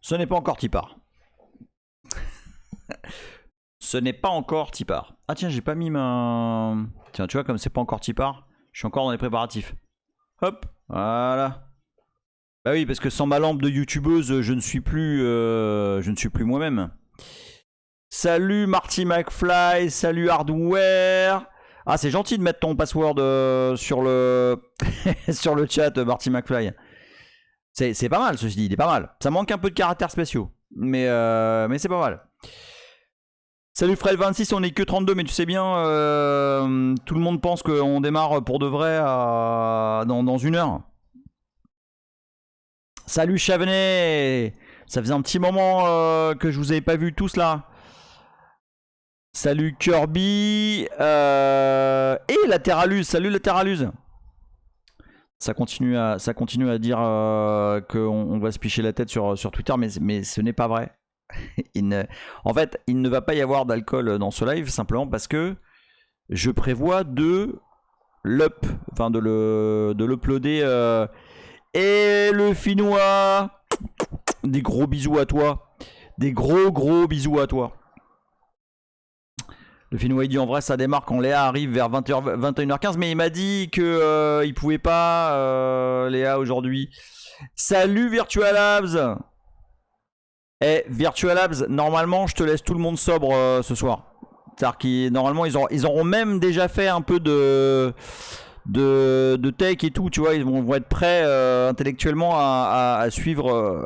Ce n'est pas encore Tipar. Ce n'est pas encore Tipar. Ah tiens, j'ai pas mis ma... Tiens, tu vois, comme c'est pas encore Tipar, je suis encore dans les préparatifs. Hop, voilà. Bah oui, parce que sans ma lampe de youtubeuse, je ne suis plus moi-même. Salut Marty McFly, salut Hardware. Ah, c'est gentil de mettre ton password sur le sur le chat, Marty McFly. C'est pas mal, ceci dit, il est pas mal. Ça manque un peu de caractères spéciaux, mais c'est pas mal. Salut Fred26, on est que 32, mais tu sais bien, tout le monde pense qu'on démarre pour de vrai dans 1 heure. Salut Chavenet, ça faisait un petit moment que je vous avais pas vu tous là. Salut Kirby et Latéralus, salut Latéralus. Ça continue à dire qu'on va se picher la tête sur Twitter, mais ce n'est pas vrai. En fait, il ne va pas y avoir d'alcool dans ce live simplement parce que je prévois de l'uploader. Et le Finnois, des gros bisous à toi, des gros bisous à toi. Le Finnois il dit en vrai ça démarre quand Léa arrive vers 20h, 21h15, mais il m'a dit que il pouvait pas Léa aujourd'hui. Salut Virtual Labs. Virtual Labs, normalement je te laisse tout le monde sobre ce soir. C'est-à-dire qu'ils normalement ils auront même déjà fait un peu de tech et tout, tu vois, ils vont être prêts intellectuellement à suivre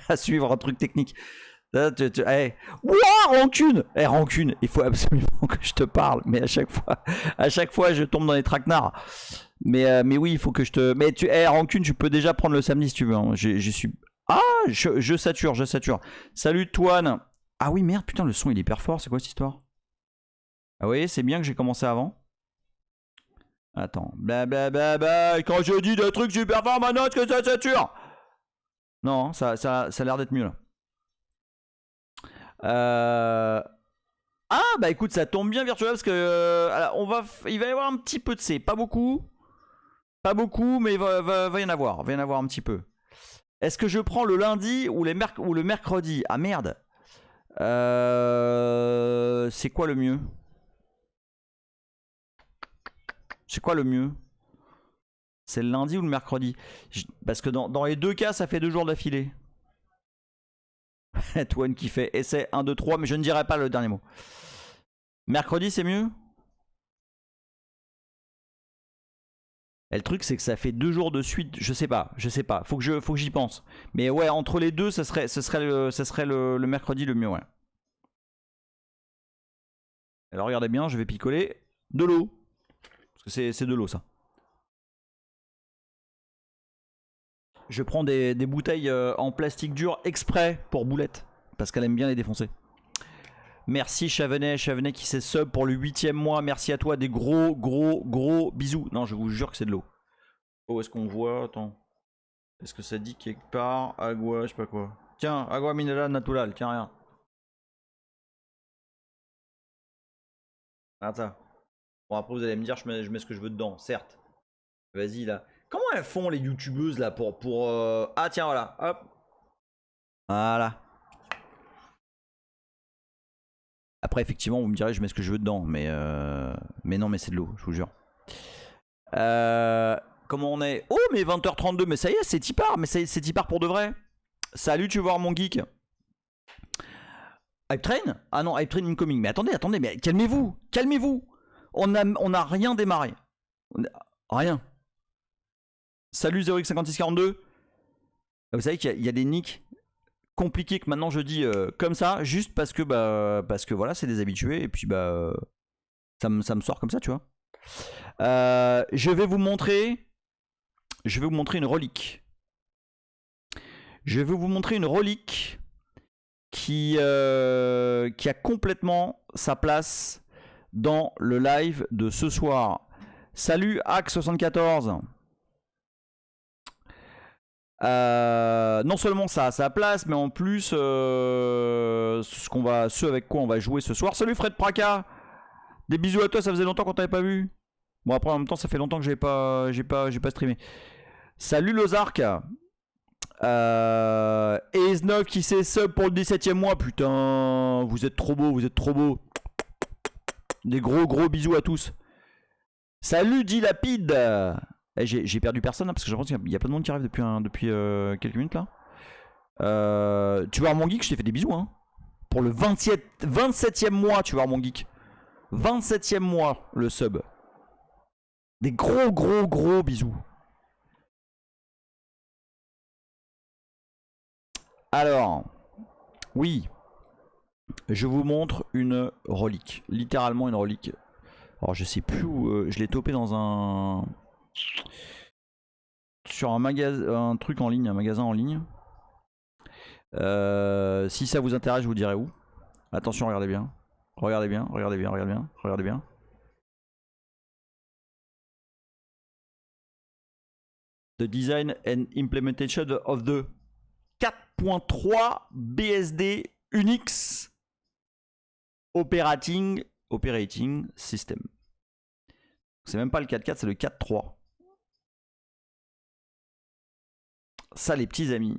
à suivre un truc technique. Là, rancune, rancune, il faut absolument que je te parle, mais à chaque fois je tombe dans les traquenards. Mais oui, il faut que je te... Mais rancune, tu peux déjà prendre le samedi si tu veux, hein. Je suis... Ah, je sature. Salut Toine. Ah oui, merde, putain, le son il est hyper fort, c'est quoi cette histoire? Ah oui, c'est bien que j'ai commencé avant. Attends, blablabla, quand je dis des trucs super forts, ma note que ça sature. Non, ça a l'air d'être mieux là. Ah bah écoute, ça tombe bien Virtual parce que alors, il va y avoir un petit peu de C, pas beaucoup, mais va y en avoir, un petit peu. Est-ce que je prends le lundi ou le mercredi? Ah merde. C'est quoi le mieux? C'est le lundi ou le mercredi? Parce que dans les deux cas, ça fait 2 jours d'affilée. Toine qui fait essai 1, 2, 3, mais je ne dirai pas le dernier mot. Mercredi, c'est mieux? Et le truc, c'est que ça fait 2 jours de suite. Je sais pas. Faut que j'y pense. Mais ouais, entre les deux, ce serait le mercredi le mieux, ouais. Alors regardez bien, je vais picoler de l'eau. Parce que c'est de l'eau, ça. Je prends des bouteilles en plastique dur exprès pour Boulette. Parce qu'elle aime bien les défoncer. Merci Chavenet qui s'est sub pour le 8e mois. Merci à toi, des gros bisous. Non, je vous jure que c'est de l'eau. Oh, est-ce qu'on voit? Attends. Est-ce que ça dit quelque part? Agua, je sais pas quoi. Tiens, agua mineral natural, tiens, rien. Regarde ça. Bon, après vous allez me dire, je mets ce que je veux dedans, certes. Vas-y là. Comment elles font les youtubeuses là pour Ah tiens, voilà, hop. Voilà. Après, effectivement, vous me direz, je mets ce que je veux dedans, mais non, mais c'est de l'eau, je vous jure. Comment on est? Oh, mais 20h32, mais ça y est, c'est Tipar, mais c'est Tipar pour de vrai. Salut, tu veux voir mon geek? Hype Train? Ah non, Hype Train incoming. Mais attendez, mais calmez-vous. On a rien démarré. Rien. Salut 0x5642. Vous savez qu'il y a des nicks compliqués que maintenant je dis comme ça, juste parce que voilà, c'est des habitués et puis ça me sort comme ça, tu vois. Je vais vous montrer une relique. Qui a complètement sa place dans le live de ce soir. Salut Hack74. Non seulement ça a sa place, mais en plus ce avec quoi on va jouer ce soir. Salut Fred Praca. Des bisous à toi, ça faisait longtemps qu'on t'avait pas vu. Bon après en même temps ça fait longtemps que j'ai pas streamé. Salut Lozark. Ace9 qui s'est sub pour le 17ème mois. Putain, vous êtes trop beau, vous êtes trop beau. Des gros bisous à tous. Salut Dilapide. J'ai perdu personne là, parce que j'ai l'impression qu'il y a plein de monde qui arrive depuis quelques minutes là. Tu vois mon geek, je t'ai fait des bisous hein. Pour le 27ème mois, tu vois mon geek. 27ème mois le sub. Des gros bisous. Alors, oui, je vous montre une relique, littéralement une relique. Alors je sais plus où, je l'ai topé dans un... Sur un magasin, un truc en ligne, un magasin en ligne. Si ça vous intéresse, je vous dirai où. Attention, regardez bien. Regardez bien. The design and implementation of the 4.3 BSD Unix Operating System. C'est même pas le 4.4, c'est le 4.3. Ça, les petits amis,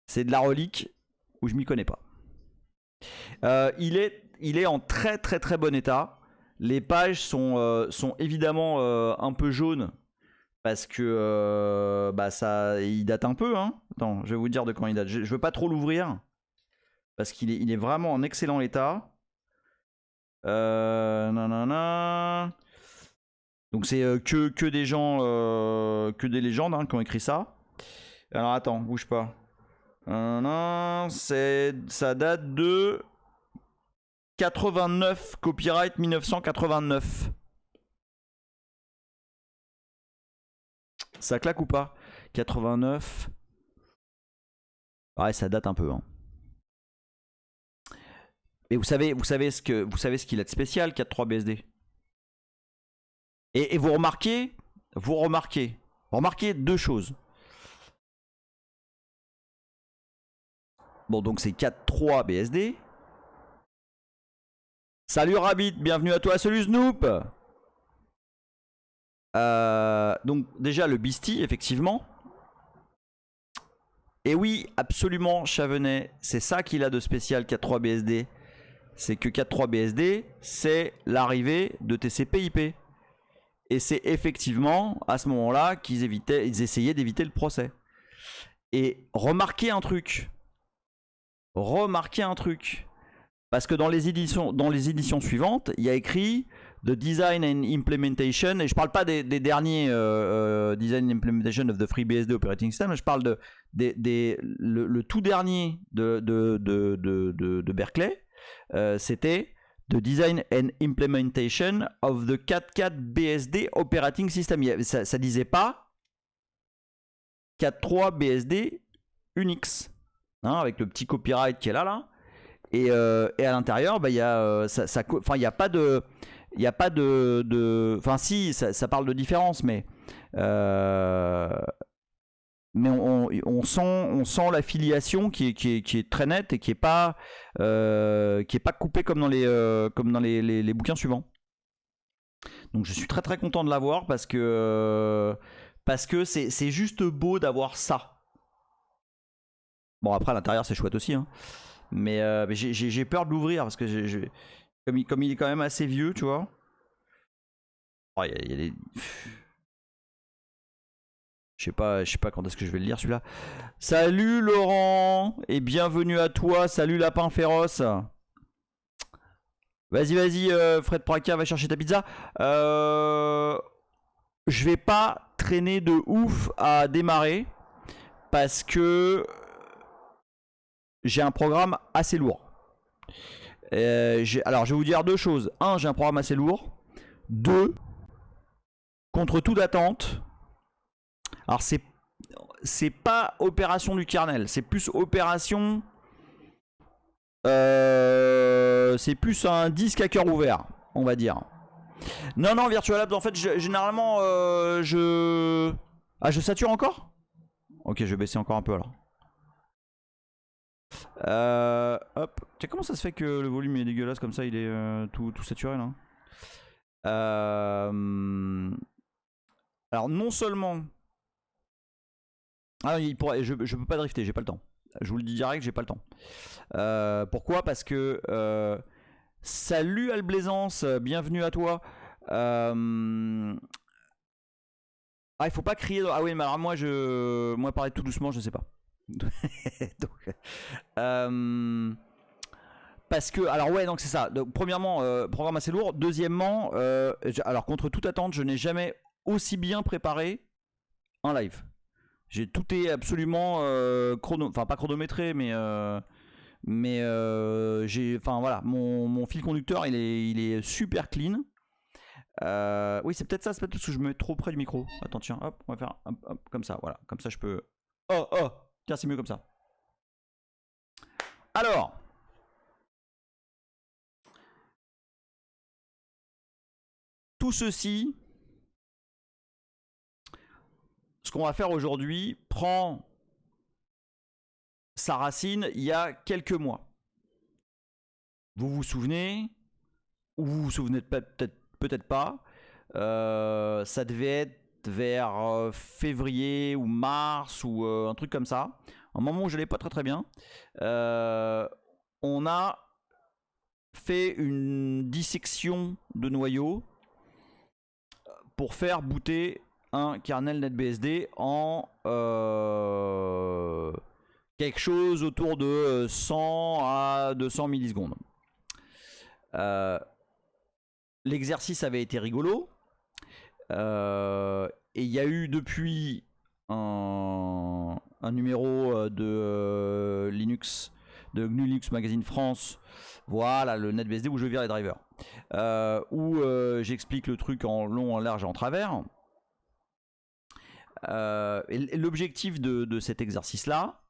c'est de la relique où je m'y connais pas. Il est en très bon état. Les pages sont évidemment un peu jaunes parce que il date un peu. Hein. Attends, je vais vous dire de quand il date. Je veux pas trop l'ouvrir parce qu'il est vraiment en excellent état. Donc c'est que des gens, que des légendes hein, qui ont écrit ça. Alors attends, bouge pas. Ça date de 89, copyright 1989. Ça claque ou pas? 89. Ouais, ça date un peu. Hein. Et vous savez ce qu'il a de spécial 4.3 BSD. Et vous remarquez deux choses. Bon, donc c'est 4.3 BSD. Salut Rabbit, bienvenue à toi. Salut Snoop. Donc déjà le Beastie, effectivement. Et oui, absolument, Chavenet, c'est ça qu'il a de spécial 4.3 BSD. C'est que 4.3 BSD, c'est l'arrivée de TCP/IP. Et c'est effectivement à ce moment-là qu'ils essayaient d'éviter le procès. Et remarquez un truc. Parce que dans les éditions suivantes, il y a écrit The Design and Implementation, et je parle pas des derniers Design and Implementation of the FreeBSD Operating System, je parle le tout dernier de Berkeley, c'était The Design and Implementation of the 4.4 BSD Operating System. Ça disait pas 4.3 BSD Unix, hein, avec le petit copyright qui est là. Et à l'intérieur, il y a, il n'y a pas de, enfin si, ça parle de différence, mais on sent l'affiliation qui est très nette et qui est pas coupée comme dans les bouquins suivants. Donc je suis très content de l'avoir parce que c'est juste beau d'avoir ça. Bon, après à l'intérieur c'est chouette aussi, hein. Mais j'ai peur de l'ouvrir parce que comme il est quand même assez vieux, tu vois. Oh, y a des... Je sais pas quand est-ce que je vais le lire celui-là. Salut Laurent et bienvenue à toi. Salut Lapin Féroce. Vas-y, Fred Praca, va chercher ta pizza. Je vais pas traîner de ouf à démarrer parce que j'ai un programme assez lourd. Alors je vais vous dire deux choses. Un, j'ai un programme assez lourd. Deux, contre toute attente. Alors c'est pas opération du kernel, c'est plus opération. C'est plus un disque à cœur ouvert, on va dire. Non, Virtual Labs, en fait, généralement, je sature encore. Ok, je vais baisser encore un peu alors. Hop. Tiens, comment ça se fait que le volume est dégueulasse comme ça, il est tout saturé là. Alors non seulement Ah, je peux pas drifter, j'ai pas le temps. Je vous le dis direct, j'ai pas le temps. Pourquoi? Parce que salut Alblaisance, bienvenue à toi. Ah, il faut pas crier. Ah oui, mais alors moi parler tout doucement, je sais pas. Donc, parce que, alors ouais, donc c'est ça. Donc, premièrement, programme assez lourd. Deuxièmement, alors contre toute attente, je n'ai jamais aussi bien préparé un live. Tout est absolument enfin pas chronométré, mais enfin voilà, mon fil conducteur, il est super clean. Oui, c'est peut-être ça, c'est peut-être parce que je me mets trop près du micro. Attends, tiens, hop, on va faire hop, comme ça, voilà, comme ça je peux. Oh, tiens, c'est mieux comme ça. Alors. Tout ceci, ce qu'on va faire aujourd'hui, prend sa racine il y a quelques mois. Vous vous souvenez, ou vous vous souvenez peut-être pas, ça devait être vers février ou mars ou un truc comme ça, un moment où je n'allais pas très bien. On a fait une dissection de noyaux pour faire booter un kernel NetBSD en quelque chose autour de 100 à 200 millisecondes. L'exercice avait été rigolo. Et il y a eu depuis un numéro de Linux, de GNU Linux Magazine France, voilà, le NetBSD où je vire les drivers, où j'explique le truc en long, en large et en travers. Et l'objectif de cet exercice-là,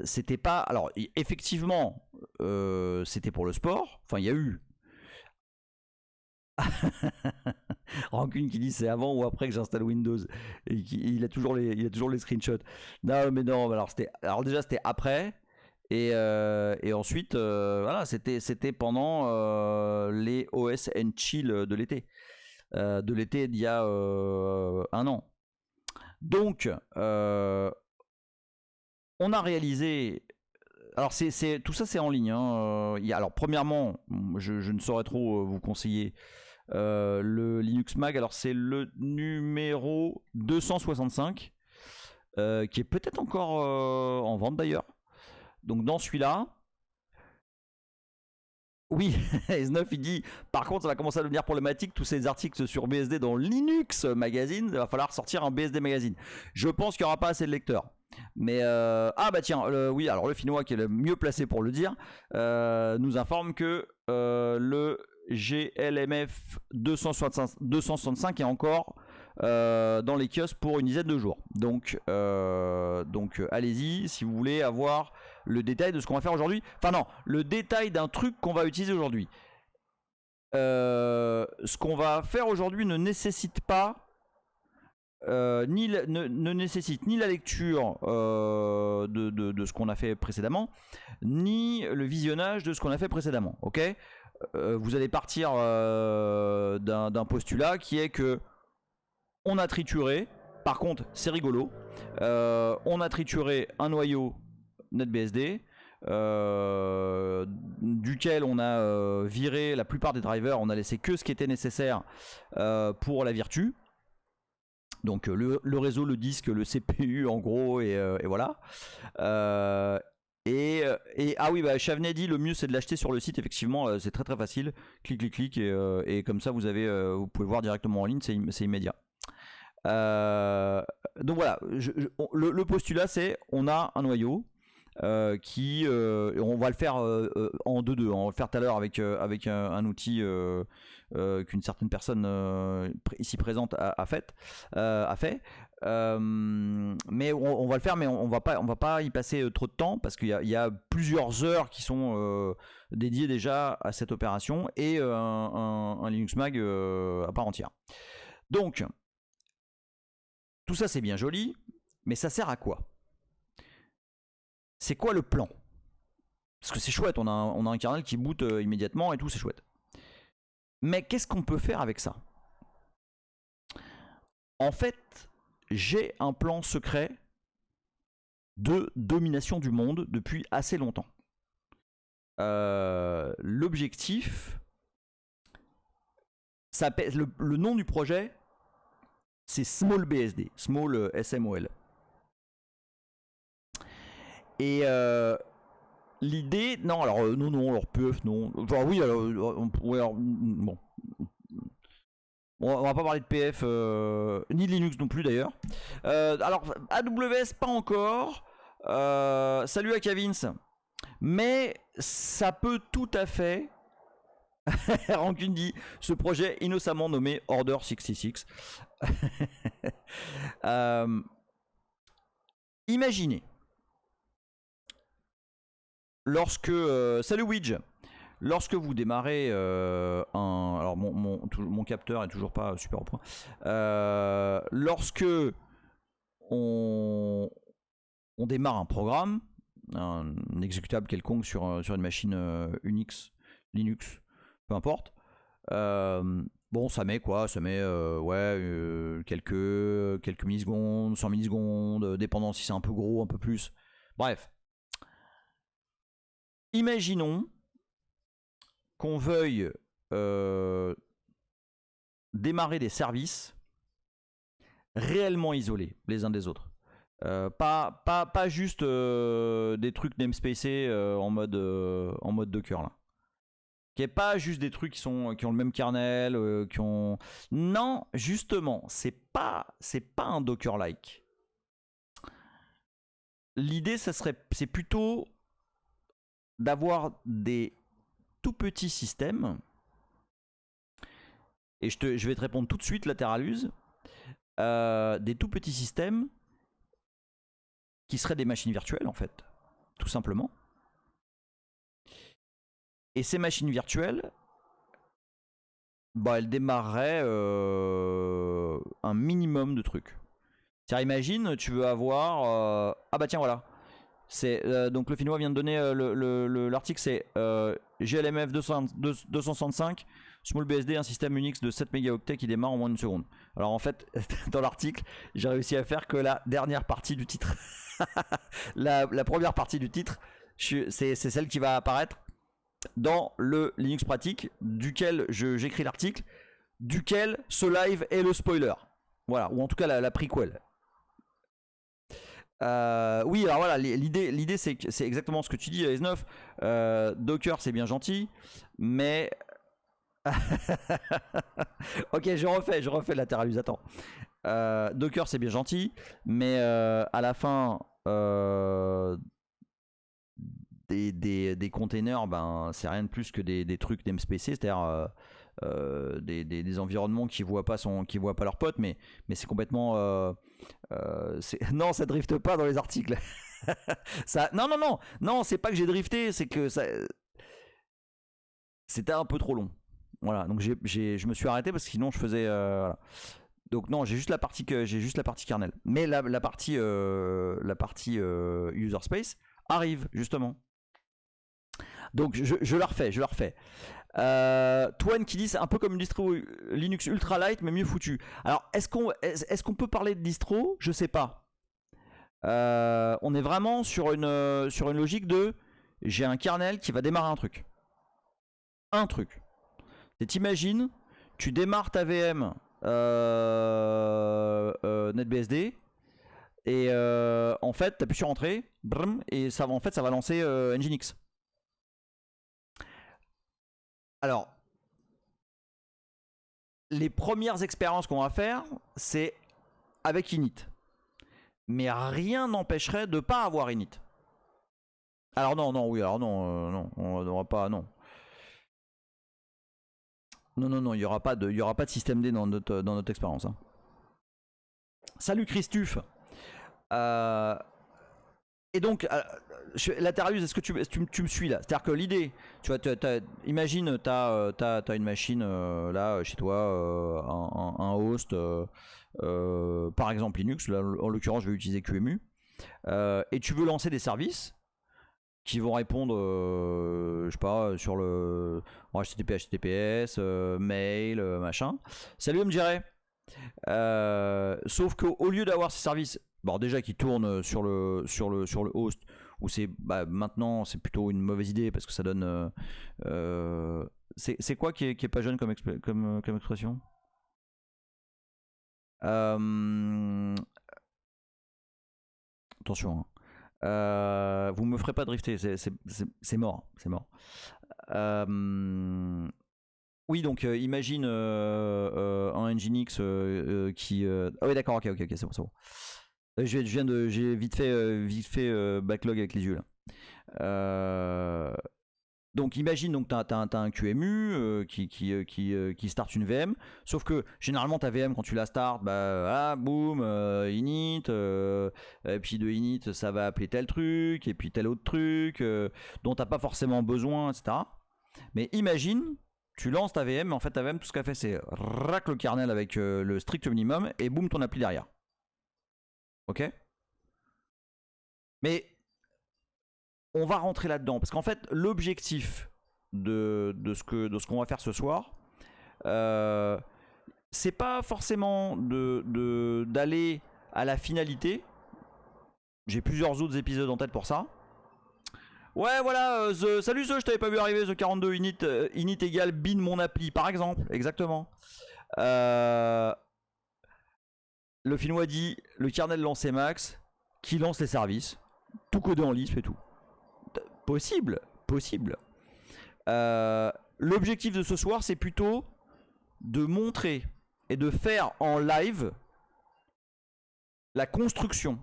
c'était pas... Alors, effectivement, c'était pour le sport. Enfin, il y a eu... Rancune qui dit c'est avant ou après que j'installe Windows. Et il a toujours les screenshots. Non, mais non, alors déjà, c'était après. Et ensuite, voilà, c'était pendant les OS and Chill de l'été. D'il y a un an. Donc, on a réalisé. Alors, tout ça, c'est en ligne. Hein. Alors, premièrement, je ne saurais trop vous conseiller le Linux Mag. Alors, c'est le numéro 265, qui est peut-être encore en vente d'ailleurs. Donc, dans celui-là. Oui, S9 il dit par contre ça va commencer à devenir problématique tous ces articles sur BSD dans Linux Magazine, il va falloir sortir un BSD Magazine. Je pense qu'il n'y aura pas assez de lecteurs. Mais ah bah tiens, oui, alors le Finnois qui est le mieux placé pour le dire nous informe que le GLMF 265 est encore dans les kiosques pour une dizaine de jours. Donc allez-y si vous voulez avoir le détail de ce qu'on va faire aujourd'hui. Enfin non, le détail d'un truc qu'on va utiliser aujourd'hui. Ce qu'on va faire aujourd'hui ne nécessite pas ne nécessite ni la lecture de ce qu'on a fait précédemment, ni le visionnage de ce qu'on a fait précédemment. Ok, vous allez partir d'un postulat qui est que on a trituré. Par contre, c'est rigolo. On a trituré un noyau NetBSD, duquel on a viré la plupart des drivers, on a laissé que ce qui était nécessaire pour la Virtu. Donc le réseau, le disque, le CPU en gros, et voilà. Et ah oui, bah Chavnet dit le mieux c'est de l'acheter sur le site, effectivement, c'est très très facile. Clic, et comme ça vous pouvez voir directement en ligne, c'est immédiat. Donc voilà, le postulat c'est on a un noyau qui on va le faire en 2-2, on va le faire tout à l'heure avec un outil qu'une certaine personne ici présente a fait, mais on va le faire, mais on va pas y passer trop de temps parce qu'il y a plusieurs heures qui sont dédiées déjà à cette opération et un Linux Mag à part entière. Donc tout ça c'est bien joli, mais ça sert à quoi? C'est quoi le plan? Parce que c'est chouette, on a un kernel qui boot immédiatement et tout, c'est chouette. Mais qu'est-ce qu'on peut faire avec ça? En fait, j'ai un plan secret de domination du monde depuis assez longtemps. L'objectif, le nom du projet, c'est Small BSD, Small SMOL. Et l'idée, non, alors non, alors PF, non. Enfin oui, alors bon. On va pas parler de PF, ni de Linux non plus d'ailleurs. Alors AWS pas encore. Salut à Kavins. Mais ça peut tout à fait. Rancune dit ce projet innocemment nommé Order 66. Imaginez lorsque salut Widge, lorsque vous démarrez alors mon capteur est toujours pas super au point. Lorsque on démarre un programme, un exécutable quelconque sur une machine Unix, Linux, peu importe. Bon, ça met quoi? Ça met quelques millisecondes, 100 millisecondes, dépendant si c'est un peu gros, un peu plus. Bref. Imaginons qu'on veuille démarrer des services réellement isolés les uns des autres. Pas juste des trucs namespacés en mode Docker là. Qui est pas juste des trucs qui ont le même kernel, qui ont. Non, justement, c'est pas un Docker-like. L'idée, c'est plutôt d'avoir des tout petits systèmes. Et je vais te répondre tout de suite, Lateralus. Des tout petits systèmes qui seraient des machines virtuelles, en fait, tout simplement. Et ces machines virtuelles, elles démarreraient un minimum de trucs. C'est-à-dire, imagine, tu veux avoir... Ah bah tiens, voilà. Donc le Finnois vient de donner l'article, c'est GLMF 265, Small BSD, un système Unix de 7 mégaoctets qui démarre en moins d'une seconde. Alors en fait, dans l'article, j'ai réussi à faire que la dernière partie du titre. la première partie du titre, c'est celle qui va apparaître dans le Linux pratique, duquel j'écris l'article, duquel ce live est le spoiler. Voilà, ou en tout cas la prequel. Oui, alors voilà, l'idée c'est exactement ce que tu dis, S9. Docker c'est bien gentil, mais ok, je refais Lateralus, attends. Docker c'est bien gentil, mais à la fin des containers, c'est rien de plus que des trucs namespacés, c'est-à-dire des environnements qui voient pas leurs potes, mais c'est complètement non, ça drifte pas dans les articles. Non, c'est pas que j'ai drifté, c'est que c'était un peu trop long. Voilà, donc je me suis arrêté parce que sinon je faisais voilà. Donc non, j'ai juste la partie kernel, mais la partie user space arrive justement. Donc je la refais. Toine qui dit c'est un peu comme une distro Linux ultra light mais mieux foutu. Alors est-ce qu'on peut parler de distro? Je sais pas. On est vraiment sur une logique de j'ai un kernel qui va démarrer un truc. T'imagines, tu démarres ta VM NetBSD et en fait t'appuies sur entrée et ça va lancer Nginx. Alors, les premières expériences qu'on va faire, c'est avec init. Mais rien n'empêcherait de ne pas avoir init. Alors non, on n'aura pas, non. Non, il n'y aura pas de système D dans notre expérience. Hein. Salut Christophe. Et donc, Lateralus, est-ce que tu me suis là? C'est-à-dire que l'idée, tu vois, imagine, t'as une machine là chez toi, un host, par exemple Linux, là, en l'occurrence je vais utiliser QEMU, et tu veux lancer des services qui vont répondre, je sais pas, sur le HTTP, HTTPS, mail, machin. Salut MJRay. Sauf qu'au lieu d'avoir ces services Bon, déjà qui tourne sur le host, où c'est maintenant c'est plutôt une mauvaise idée parce que ça donne. C'est quoi qui est pas jeune comme expression? Attention, hein. Vous me ferez pas drifter, c'est mort, c'est mort. Oui, donc imagine un Nginx qui. Ah oui, d'accord, ok, c'est bon, c'est bon. J'ai vite fait backlog avec les yeux là. Donc imagine donc t'as un QEMU qui start une VM, sauf que généralement ta VM quand tu la start, boum, init, et puis de init ça va appeler tel truc, et puis tel autre truc dont t'as pas forcément besoin, etc. Mais imagine, tu lances ta VM, mais en fait ta VM tout ce qu'elle fait c'est rack le kernel avec le strict minimum, et boum ton appli derrière. Ok? Mais on va rentrer là-dedans parce qu'en fait l'objectif de ce qu'on va faire ce soir, c'est pas forcément d'aller à la finalité. J'ai plusieurs autres épisodes en tête pour ça. Ouais, voilà, salut je t'avais pas vu arriver, The 42 init égale bin mon appli par exemple, exactement. Le Finnois dit le kernel lancé max qui lance les services, tout codé en Lisp et tout. Possible. L'objectif de ce soir, c'est plutôt de montrer et de faire en live la construction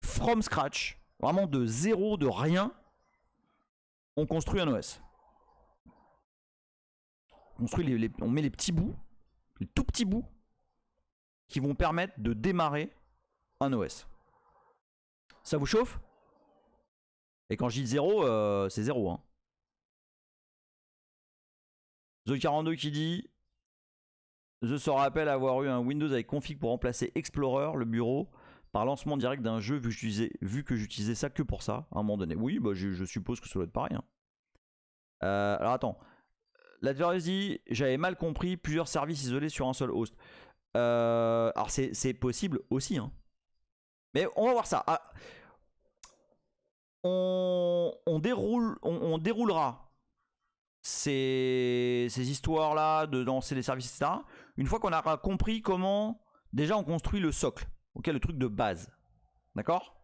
from scratch, vraiment de zéro, de rien. On construit un OS. On met les petits bouts, les tout petits bouts, qui vont permettre de démarrer un OS. Ça vous chauffe? Et quand je dis 0, c'est 0. Hein. The42 qui dit The se rappelle avoir eu un Windows avec config pour remplacer Explorer, le bureau, par lancement direct d'un jeu vu que j'utilisais ça que pour ça, à un moment donné. Oui, je suppose que ça doit être pareil. Hein. Alors attends. L'adversaire dit j'avais mal compris plusieurs services isolés sur un seul host. Alors c'est possible aussi. Hein. Mais on va voir ça. On déroulera ces histoires-là de lancer les services, etc. Une fois qu'on aura compris comment déjà on construit le socle, okay, le truc de base. D'accord?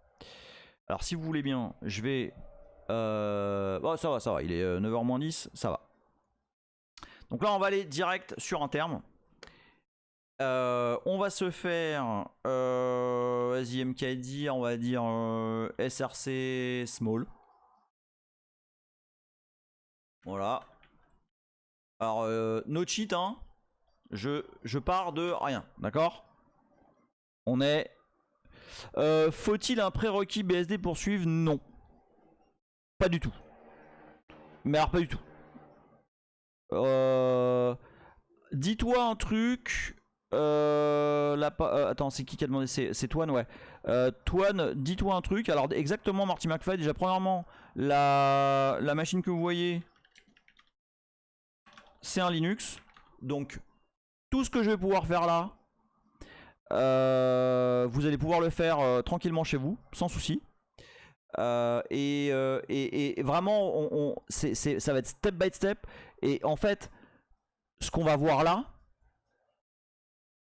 Alors si vous voulez bien, je vais... ça va, il est 9h-10, ça va. Donc là on va aller direct sur un terme. On va se faire vas-y MKD, on va dire SRC small. Voilà. Alors no cheat hein. Je pars de rien, d'accord? On est faut-il un prérequis BSD pour suivre? Non. Pas du tout. Mais alors pas du tout. Dis-toi un truc. Attends, c'est qui a demandé? C'est Toine, ouais. Toine, dis-toi un truc. Alors, exactement, Marty McFly. Déjà, premièrement, la machine que vous voyez, c'est un Linux. Donc, tout ce que je vais pouvoir faire là, vous allez pouvoir le faire tranquillement chez vous, sans souci. Et vraiment, ça va être step by step. Et en fait, ce qu'on va voir là,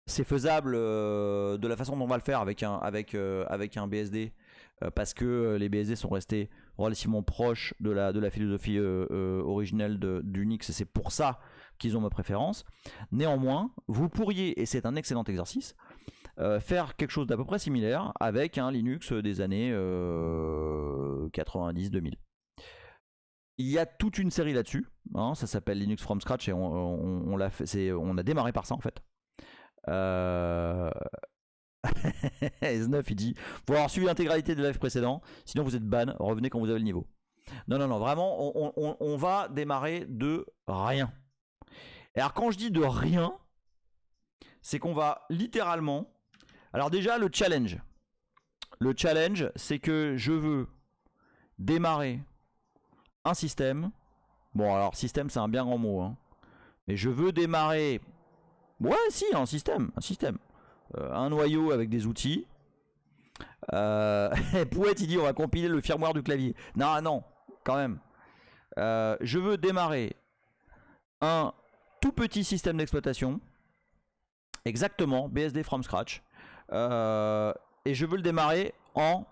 c'est faisable de la façon dont on va le faire avec un BSD parce que les BSD sont restés relativement proches de la philosophie originelle d'Unix et c'est pour ça qu'ils ont ma préférence. Néanmoins, vous pourriez, et c'est un excellent exercice, faire quelque chose d'à peu près similaire avec un Linux des années 90-2000. Il y a toute une série là-dessus, hein, ça s'appelle Linux from scratch et on a démarré par ça en fait. S9 il dit faut avoir suivi l'intégralité des lives précédents, sinon vous êtes ban, revenez quand vous avez le niveau. Non, vraiment, on va démarrer de rien. Et alors quand je dis de rien, c'est qu'on va littéralement... Alors déjà le challenge, c'est que je veux démarrer un système. Bon alors système c'est un bien grand mot, hein. Mais je veux démarrer... Ouais si, un système. Un noyau avec des outils. Pouette il dit on va compiler le firmware du clavier. Non, non, quand même. Je veux démarrer un tout petit système d'exploitation. Exactement, BSD from scratch. Et je veux le démarrer en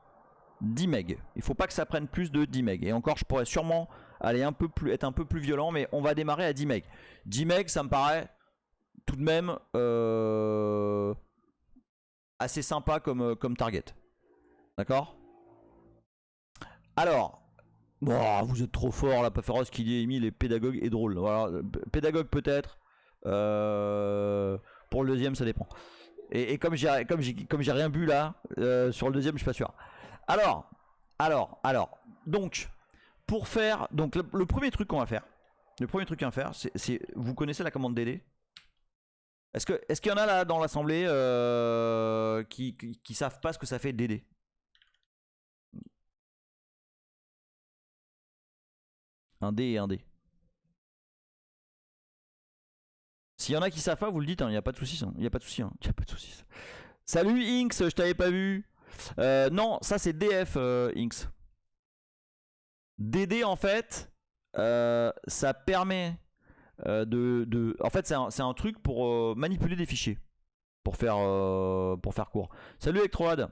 10 MB. Il faut pas que ça prenne plus de 10 MB. Et encore, je pourrais sûrement aller être un peu plus violent, mais on va démarrer à 10 MB. 10 MB, ça me paraît tout de même assez sympa comme target. D'accord? Alors, bon, vous êtes trop fort là, pas féroce qui dit Amy, les pédagogues est drôle. Voilà, pédagogue peut-être. Pour le deuxième, ça dépend. Et comme j'ai rien bu là, sur le deuxième, je suis pas sûr. Alors, donc, pour faire, donc le premier truc qu'on va faire, c'est, vous connaissez la commande DD? Est-ce qu'il y en a là dans l'assemblée qui savent pas ce que ça fait DD? Un D et un D. S'il y en a qui savent pas, vous le dites, il n'y a pas de soucis. Il n'y a pas de soucis. Salut Inks, je t'avais pas vu. Non, ça c'est DF Inks. DD en fait, ça permet en fait c'est un truc pour manipuler des fichiers. Pour faire court. Salut Electroad.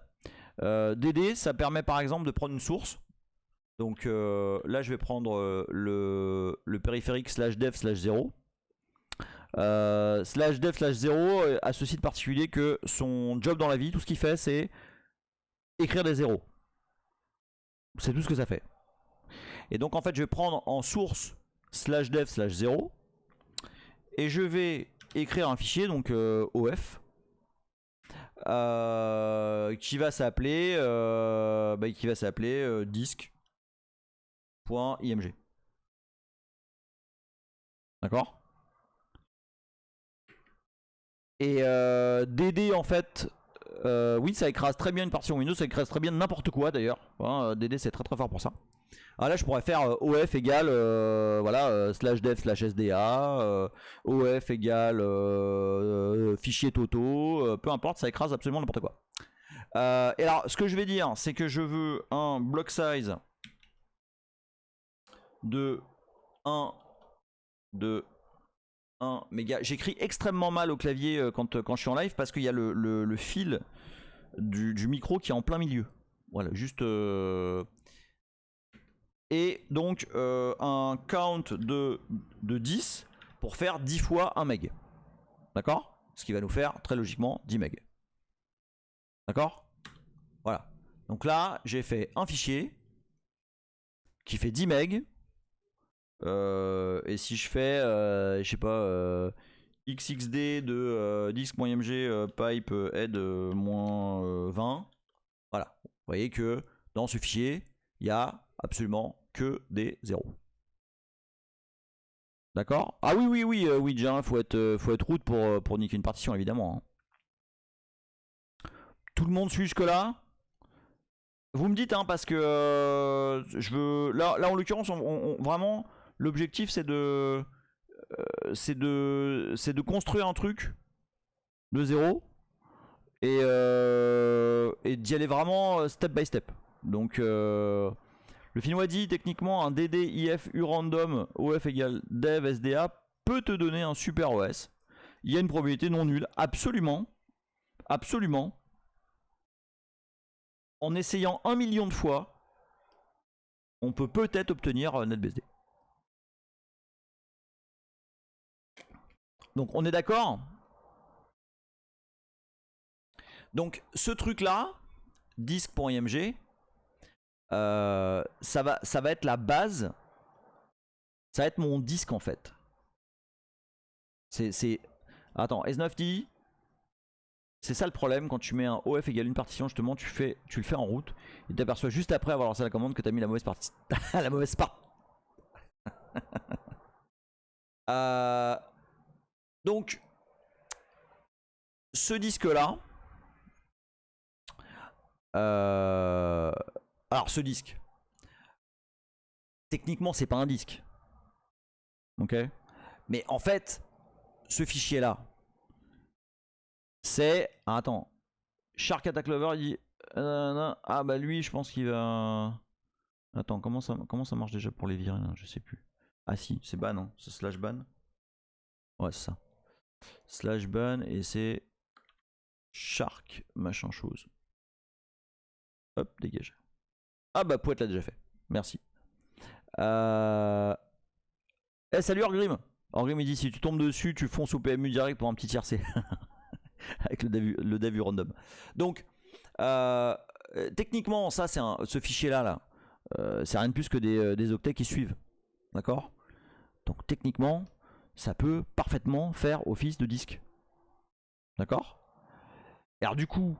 DD ça permet par exemple de prendre une source. Donc là je vais prendre le périphérique /dev/0. /dev/0 a ceci de particulier que son job dans la vie, tout ce qu'il fait c'est écrire des zéros. C'est tout ce que ça fait. Et donc en fait je vais prendre en source /dev/0 et je vais écrire un fichier donc OF qui va s'appeler disque.img. D'accord? Et DD en fait, oui ça écrase très bien une partition Windows, ça écrase très bien n'importe quoi d'ailleurs. Hein, DD c'est très très fort pour ça. Alors là je pourrais faire OF égale /dev/sda, OF égale fichier toto, peu importe, ça écrase absolument n'importe quoi. Et alors ce que je vais dire c'est que je veux un block size de 1 méga. J'écris extrêmement mal au clavier quand je suis en live parce qu'il y a le fil du micro qui est en plein milieu. Voilà, juste... Et donc un count de 10 pour faire 10 fois 1 meg. D'accord? Ce qui va nous faire très logiquement 10 meg. D'accord? Voilà. Donc là, j'ai fait un fichier qui fait 10 meg. Et si je fais, je sais pas, xxd de disk.img pipe head -20, voilà. Vous voyez que dans ce fichier, il y a absolument que des zéros. D'accord? Ah oui, déjà, faut être route pour niquer une partition, évidemment. Hein. Tout le monde suit jusque-là? Vous me dites, hein, parce que je veux. Là en l'occurrence, vraiment, l'objectif c'est de construire un truc de zéro et d'y aller vraiment step by step. Donc le Finnois dit techniquement un DD IF urandom OF égale dev SDA peut te donner un super OS. Il y a une probabilité non nulle, absolument. En essayant 1 million de fois, on peut peut-être obtenir NetBSD. Donc on est d'accord? Donc ce truc là, disque.img, ça va être la base. Ça va être mon disque en fait. Attends, S9 dit. C'est ça le problème quand tu mets un OF égale une partition, justement, tu le fais en route et tu t'aperçois juste après avoir lancé la commande que tu as mis la mauvaise partie. La mauvaise part. Donc, ce disque-là. Alors, ce disque. Techniquement, c'est pas un disque. Ok? Mais en fait, ce fichier-là. C'est. Attends. Shark Attack Lover dit Ah bah lui, je pense qu'il va... Attends, comment ça marche déjà pour les virer là? Je sais plus. Ah si, c'est ban, hein. C'est slash ban. Ouais, c'est ça. Slash ban et c'est shark machin chose. Hop, dégage. Ah bah Pouette l'a déjà fait. Merci. Eh salut Orgrim. Orgrim il dit si tu tombes dessus, tu fonces au PMU direct pour un petit tiercé. Avec le Davu random. Donc, techniquement, ça, ce fichier-là, c'est rien de plus que des octets qui suivent. D'accord? Donc, techniquement, ça peut parfaitement faire office de disque. D'accord? Alors, du coup,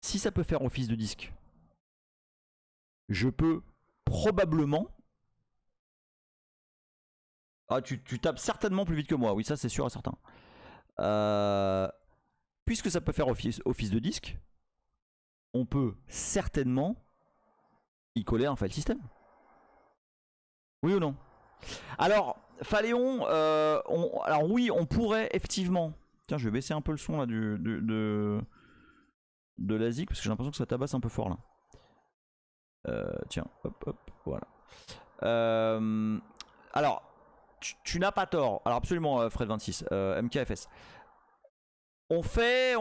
si ça peut faire office de disque, je peux probablement... Ah, tu tapes certainement plus vite que moi. Oui, ça, c'est sûr et certain. Puisque ça peut faire office de disque, on peut certainement y coller un file system. Oui ou non? Alors, Phaléon, alors oui, on pourrait effectivement... Tiens, je vais baisser un peu le son là de la ZIC, parce que j'ai l'impression que ça tabasse un peu fort là. Tiens, hop, voilà. Alors, tu n'as pas tort. Alors absolument, Fred26, MKFS. On fait,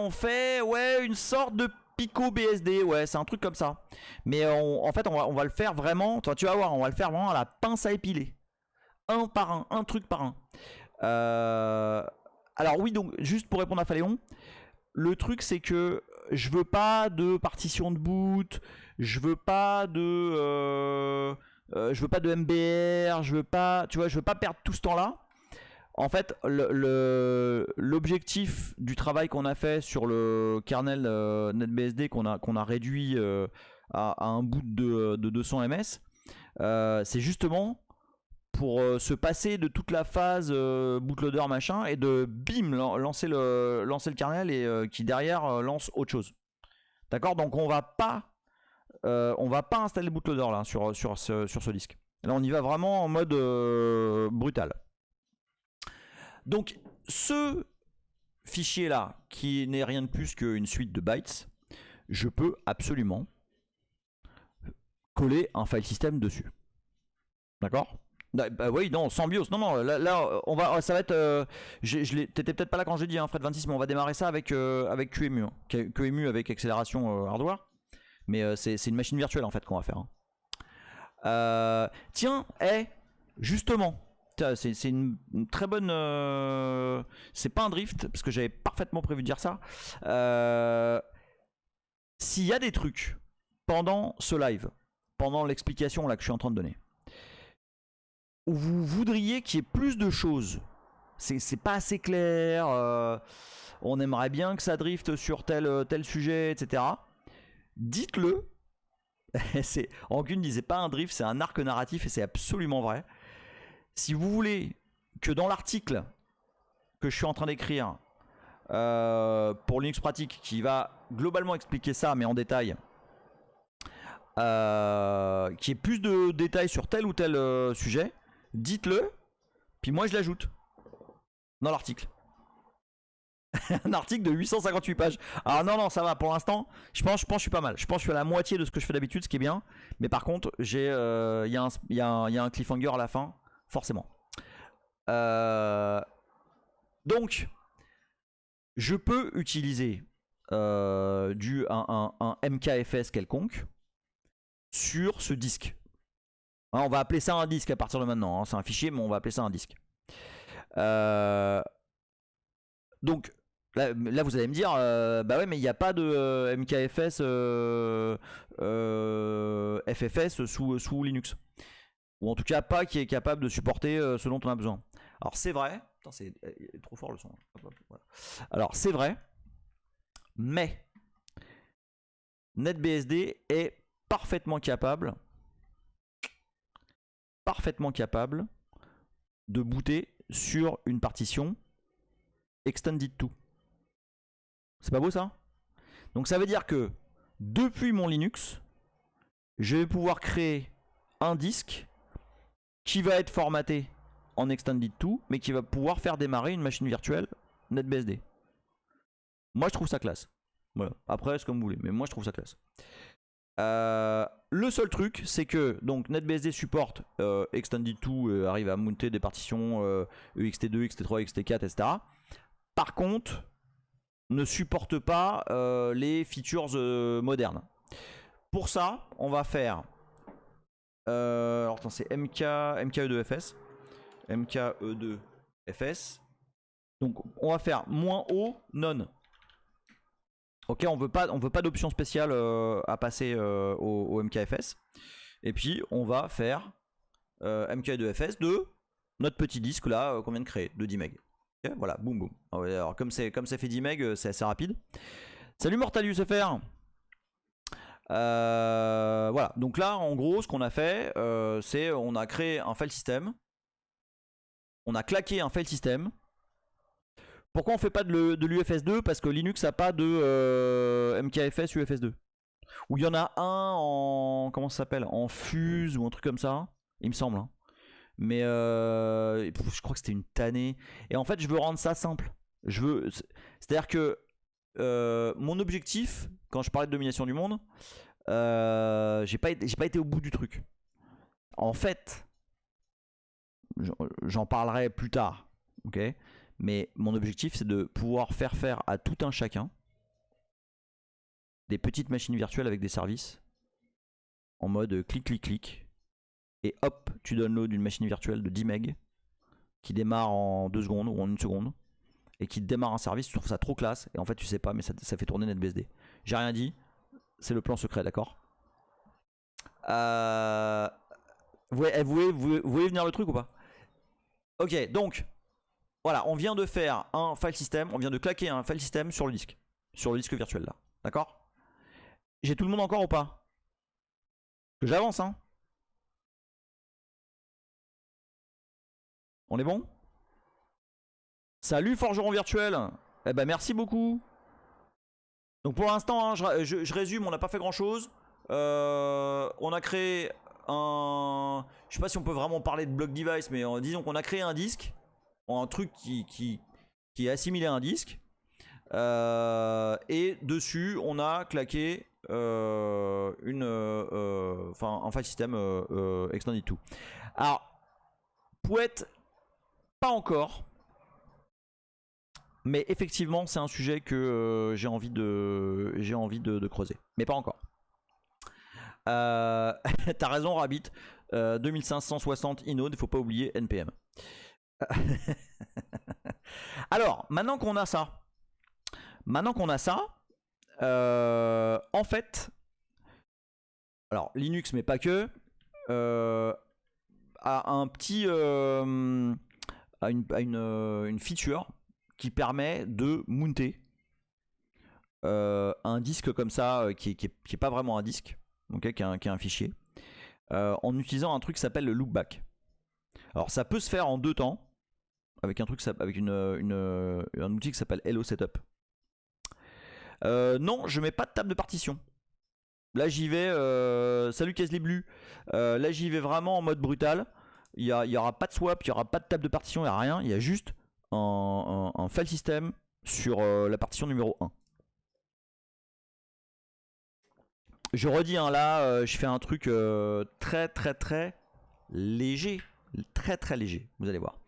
ouais, une sorte de Pico BSD, ouais, c'est un truc comme ça. Mais en fait, on va le faire vraiment, toi, tu vas voir, on va le faire vraiment à la pince à épiler. Un par un truc par un. Alors oui, donc, juste pour répondre à Phaléon, le truc c'est que je veux pas de partition de boot, je veux pas de MBR, je veux pas, tu vois, je veux pas perdre tout ce temps-là. En fait, l'objectif du travail qu'on a fait sur le kernel NetBSD qu'on a réduit à un boot de 200 ms, c'est justement pour se passer de toute la phase bootloader machin et de bim lancer le kernel et qui derrière lance autre chose. D'accord? Donc on va pas installer le bootloader là sur ce disque. Là on y va vraiment en mode brutal. Donc ce fichier là, qui n'est rien de plus qu'une suite de bytes, je peux absolument coller un file system dessus. D'accord? Bah oui, non, sans BIOS. Non, là on va, ça va être. T'étais peut-être pas là quand j'ai dit, hein, Fred26, mais on va démarrer ça avec QEMU. Hein. QEMU avec accélération hardware. Mais c'est une machine virtuelle en fait qu'on va faire. Hein. Tiens, justement. C'est une très bonne... c'est pas un drift, parce que j'avais parfaitement prévu de dire ça. S'il y a des trucs pendant ce live, pendant l'explication là que je suis en train de donner, où vous voudriez qu'il y ait plus de choses, c'est pas assez clair, on aimerait bien que ça drift sur tel sujet, etc. Dites-le. Angun disait pas un drift, c'est un arc narratif, et c'est absolument vrai. Si vous voulez que dans l'article que je suis en train d'écrire pour Linux Pratique, qui va globalement expliquer ça, mais en détail, qu'il y ait plus de détails sur tel ou tel sujet, dites-le, puis moi je l'ajoute dans l'article. Un article de 858 pages. Alors non, ça va pour l'instant. Je pense que je suis pas mal. Je pense que je suis à la moitié de ce que je fais d'habitude, ce qui est bien. Mais par contre, il y a un cliffhanger à la fin. Forcément. Donc, je peux utiliser un MKFS quelconque sur ce disque. Hein, on va appeler ça un disque à partir de maintenant. Hein. C'est un fichier, mais on va appeler ça un disque. Donc, là, vous allez me dire, bah ouais, mais il n'y a pas de MKFS FFS sous Linux. Ou en tout cas pas qui est capable de supporter ce dont on a besoin. Alors c'est vrai, putain, c'est trop fort le son. Voilà. Alors c'est vrai, mais NetBSD est parfaitement capable de booter sur une partition extended to. C'est pas beau ça? Donc ça veut dire que depuis mon Linux, je vais pouvoir créer un disque qui va être formaté en extended to, mais qui va pouvoir faire démarrer une machine virtuelle NetBSD. Moi, je trouve ça classe. Voilà. Après, c'est comme vous voulez, mais moi je trouve ça classe. Le seul truc, c'est que donc NetBSD supporte Extended2, arrive à monter des partitions EXT2, EXT3, EXT4, etc. Par contre, ne supporte pas les features modernes. Pour ça, on va faire. Alors attends, c'est MKE2FS. MKE2FS. Donc on va faire -O, none. Ok, on veut pas d'option spéciale à passer au MKFS. Et puis on va faire MKE2FS de notre petit disque là qu'on vient de créer, de 10 MB. Okay, voilà, boum boum. Alors comme ça fait 10 MB, c'est assez rapide. Salut Mortalius FR. Voilà, donc là en gros ce qu'on a fait, c'est on a créé un file system. On a claqué un file system. Pourquoi on fait pas de l'UFS2? Parce que Linux n'a pas de MKFS UFS2. Ou il y en a un en. Comment ça s'appelle? En Fuse ou un truc comme ça. Il me semble. Hein. Mais je crois que c'était une tannée. Et en fait, je veux rendre ça simple. C'est-à-dire que mon objectif, quand je parlais de domination du monde, j'ai pas été au bout du truc. En fait, j'en parlerai plus tard. Ok? Mais mon objectif, c'est de pouvoir faire à tout un chacun des petites machines virtuelles avec des services en mode clic. Et hop, tu downloads une machine virtuelle de 10 MB qui démarre en 2 secondes ou en 1 seconde et qui démarre un service. Tu trouves ça trop classe et en fait, tu sais pas, mais ça fait tourner NetBSD. J'ai rien dit, c'est le plan secret, d'accord? Vous voyez venir le truc ou pas? Ok, donc. Voilà, on vient de faire un file system, on vient de claquer un file system sur le disque virtuel là, d'accord? J'ai tout le monde encore ou pas? Que j'avance, hein? On est bon? Salut Forgeron Virtuel. Eh ben merci beaucoup. Donc pour l'instant, hein, je résume, on n'a pas fait grand chose. On a créé un... Je sais pas si on peut vraiment parler de block device, mais disons qu'on a créé un disque. Un truc qui est assimilé à un disque. Et dessus, on a claqué un file system Extended2. Alors, Pouette, pas encore. Mais effectivement, c'est un sujet que j'ai envie de creuser. Mais pas encore. T'as raison, Rabbit. 2560 Inode, il faut pas oublier NPM. Alors, maintenant qu'on a ça, en fait, alors Linux, mais pas que, a un petit, a une feature qui permet de mounter un disque comme ça, qui est pas vraiment un disque, okay, qui est un fichier, en utilisant un truc qui s'appelle le loopback. Alors ça peut se faire en 2 temps avec un outil qui s'appelle Hello Setup. Non, je mets pas de table de partition. Là j'y vais, salut Casliblu. Là j'y vais vraiment en mode brutal. Il y aura pas de swap, il y aura pas de table de partition, il y a rien. Il y a juste un file system sur la partition numéro 1. Je redis, hein, là je fais un truc très léger. Très léger, vous allez voir.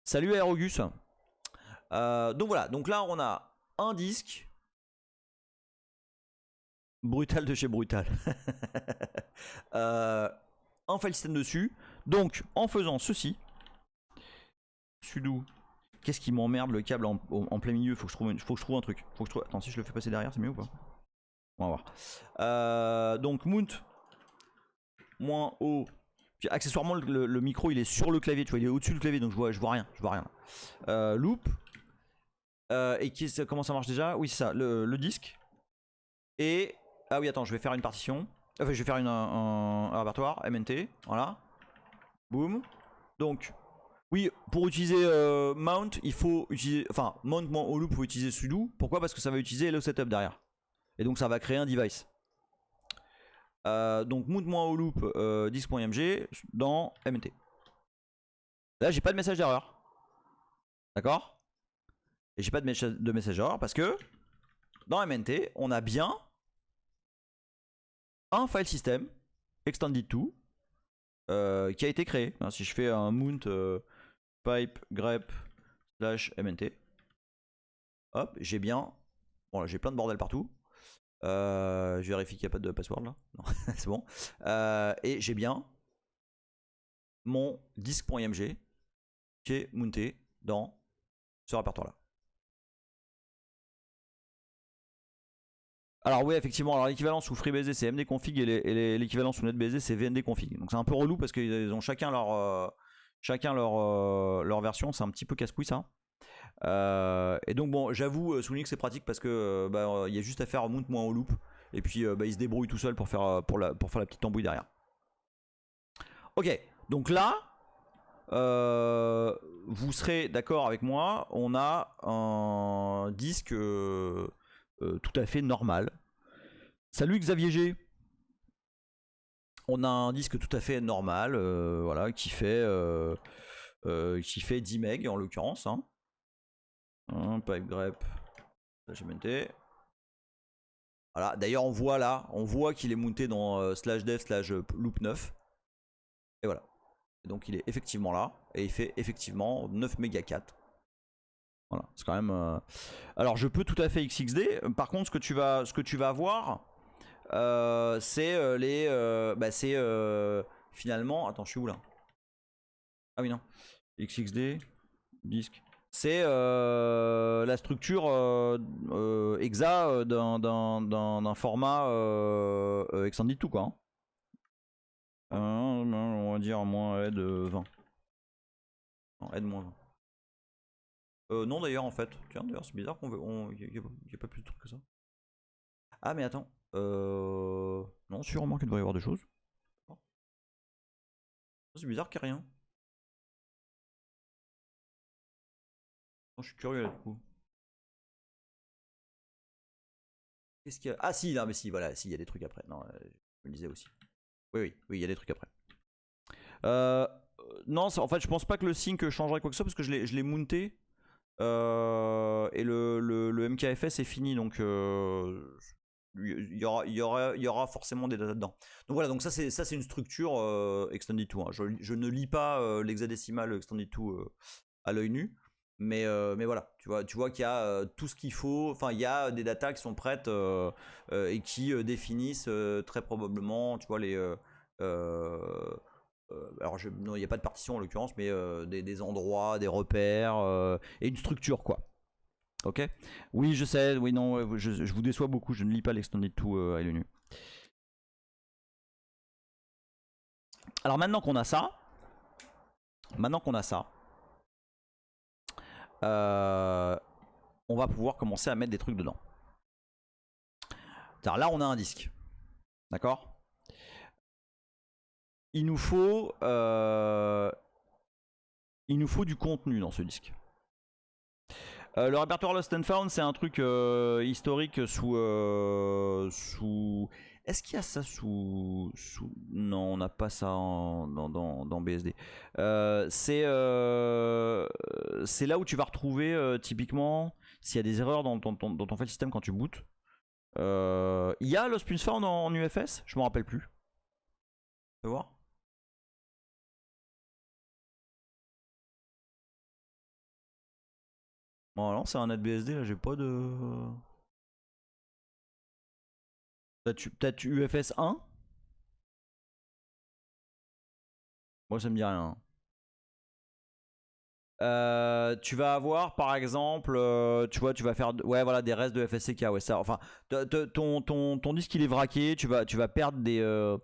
Salut Aerogus. Donc voilà, donc là on a un disque brutal de chez Brutal. Un file system dessus. Donc en faisant ceci, sudo, qu'est-ce qui m'emmerde le câble en plein milieu? Faut que je trouve un truc. Attends, si je le fais passer derrière, c'est mieux ou pas? On va voir. Donc mount -O. Puis accessoirement le micro il est sur le clavier, tu vois, il est au-dessus du clavier, donc je vois rien. Loop. Et comment ça marche déjà? Oui, c'est ça, le disque. Et ah oui, attends, je vais faire une partition. Enfin, je vais faire un répertoire MNT, voilà. Boum. Donc oui, pour utiliser mount, il faut utiliser, enfin mount.o loop, il faut utiliser sudo. Pourquoi? Parce que ça va utiliser hello setup derrière. Et donc ça va créer un device. Donc mount.o loop disque.img dans MNT. Là j'ai pas de message d'erreur. D'accord? Et j'ai pas de message d'erreur parce que dans MNT, on a bien un file system extended to qui a été créé. Si je fais un mount pipe grep slash MNT, hop, j'ai bien. Bon, là, j'ai plein de bordel partout. Je vérifie qu'il n'y a pas de password là. Non, c'est bon. Et j'ai bien mon disque.img qui est mounté dans ce répertoire là. Alors oui, effectivement, alors l'équivalent sous FreeBSD c'est mdconfig et l'équivalent sous NetBSD c'est vndconfig. Donc c'est un peu relou parce qu'ils ont chacun leur version, c'est un petit peu casse-couille ça. Et donc bon, j'avoue, sous Linux c'est pratique parce que il y a juste à faire mount moins au loop et puis il se débrouille tout seul pour faire la petite tambouille derrière. Ok, donc là, vous serez d'accord avec moi, on a un disque tout à fait normal. Salut Xavier G. On a un disque tout à fait normal, voilà, qui fait 10 MB en l'occurrence. Hein. Pipe grep, GMT. Voilà. D'ailleurs, on voit qu'il est monté dans /dev/loop9. Et voilà. Et donc il est effectivement là et il fait effectivement 9 méga 4. Voilà, c'est quand même. Alors je peux tout à fait XXD. Par contre, ce que tu vas voir, c'est finalement. Attends, je suis où là? Ah oui non. XXD disque. C'est la structure exa d'un format extended to quoi. On va dire moins aide 20. Non, aide moins 20. Non d'ailleurs en fait. Tiens d'ailleurs c'est bizarre qu'il n'y ait pas plus de trucs que ça. Ah mais attends. Non sûrement qu'il devrait y avoir des choses. C'est bizarre qu'il n'y ait rien. Je suis curieux là du coup. Qu'est-ce qu'il y a? Ah si, non mais si, voilà, si, il y a des trucs après. Non, je me le disais aussi. Oui, il y a des trucs après. Non, en fait, je pense pas que le sync changerait quoi que ce soit parce que je l'ai mounté. Et le MKFS est fini, donc il y aura forcément des datas dedans. Donc voilà, donc ça c'est une structure extended to. Hein. Je ne lis pas l'hexadécimal extended to à l'œil nu. Mais voilà, tu vois qu'il y a tout ce qu'il faut. Enfin, il y a des datas qui sont prêtes et qui définissent très probablement, tu vois, les. Alors, non, il n'y a pas de partition en l'occurrence, mais des endroits, des repères et une structure, quoi. Ok. Oui, je sais. Oui, non, je vous déçois beaucoup. Je ne lis pas l'extended to à l'œil nu. Alors maintenant qu'on a ça. On va pouvoir commencer à mettre des trucs dedans. Alors là, on a un disque. D'accord ? Il nous faut du contenu dans ce disque. Le répertoire Lost and Found, c'est un truc historique sous. Est-ce qu'il y a ça sous... Non, on n'a pas ça dans BSD. C'est là où tu vas retrouver typiquement s'il y a des erreurs dans ton file system quand tu bootes. Il y a Lost and Found en UFS? Je me rappelle plus. Tu peux voir? Bon, non, c'est un NetBSD, là, j'ai pas de. Peut-être UFS 1? Moi, ça me dit rien. Tu vas avoir par exemple, tu vas faire voilà, des restes de FSCK. Ouais, ça, enfin, ton disque il est vraqué, tu vas perdre des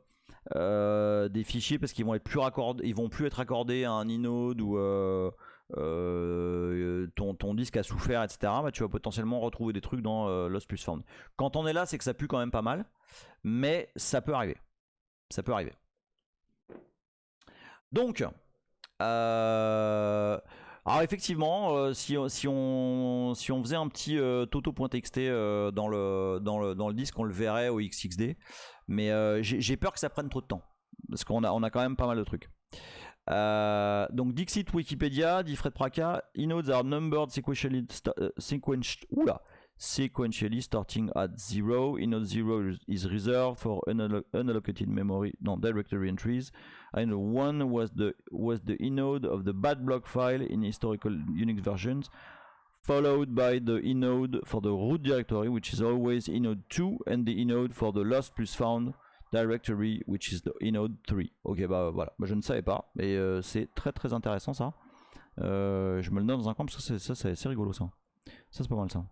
fichiers parce qu'ils vont être plus raccordés, ils vont plus être raccordés à un inode ou ton disque a souffert, etc. Bah, tu vas potentiellement retrouver des trucs dans Lost plus Found. Quand on est là, c'est que ça pue quand même pas mal, mais ça peut arriver. Donc, alors effectivement, si on faisait un petit toto.txt dans le disque, on le verrait au XXD, mais j'ai peur que ça prenne trop de temps parce qu'on a quand même pas mal de trucs. Donc Dixit Wikipédia, dit Fred Praka, inodes are numbered sequentially sequentially starting at 0. Inode 0 is reserved for unallocated memory, directory entries. And 1 was the inode of the bad block file in historical Unix versions, followed by the inode for the root directory, which is always inode 2, and the inode for the lost plus found directory, which is the inode 3. Ok, bah voilà, je ne savais pas, et c'est très très intéressant ça. Je me le note dans un coin parce que c'est rigolo ça. Ça c'est pas mal ça.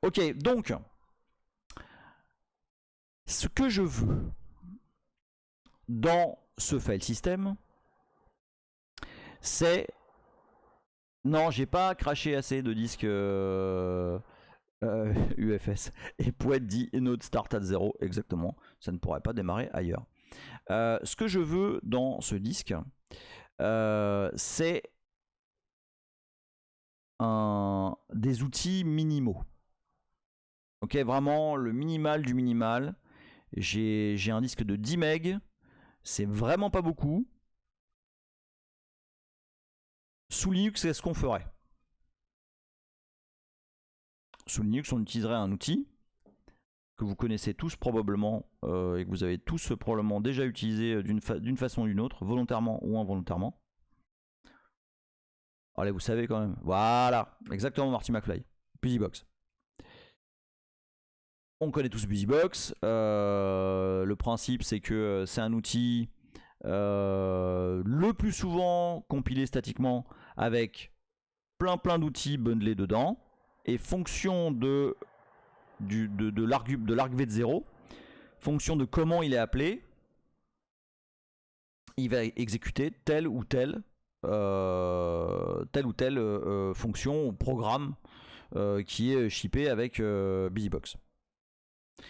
Ok, donc ce que je veux dans ce file system, c'est... Non, j'ai pas craché assez de disques UFS. Et Pouet dit inode start at 0, exactement. Ça ne pourrait pas démarrer ailleurs. Ce que je veux dans ce disque, c'est des outils minimaux. Ok, vraiment le minimal du minimal. J'ai un disque de 10 MB. C'est vraiment pas beaucoup. Sous Linux, c'est ce qu'on ferait. Sous Linux, on utiliserait un outil que vous connaissez tous probablement et que vous avez tous probablement déjà utilisé d'une façon ou d'une autre, volontairement ou involontairement. Allez, vous savez quand même. Voilà, exactement, Marty McFly. BusyBox. On connaît tous BusyBox. Le principe, c'est que c'est un outil le plus souvent compilé statiquement avec plein d'outils bundlés dedans. Et fonction de l'argv de 0, fonction de comment il est appelé, il va exécuter telle ou telle fonction ou programme qui est shippé avec BusyBox.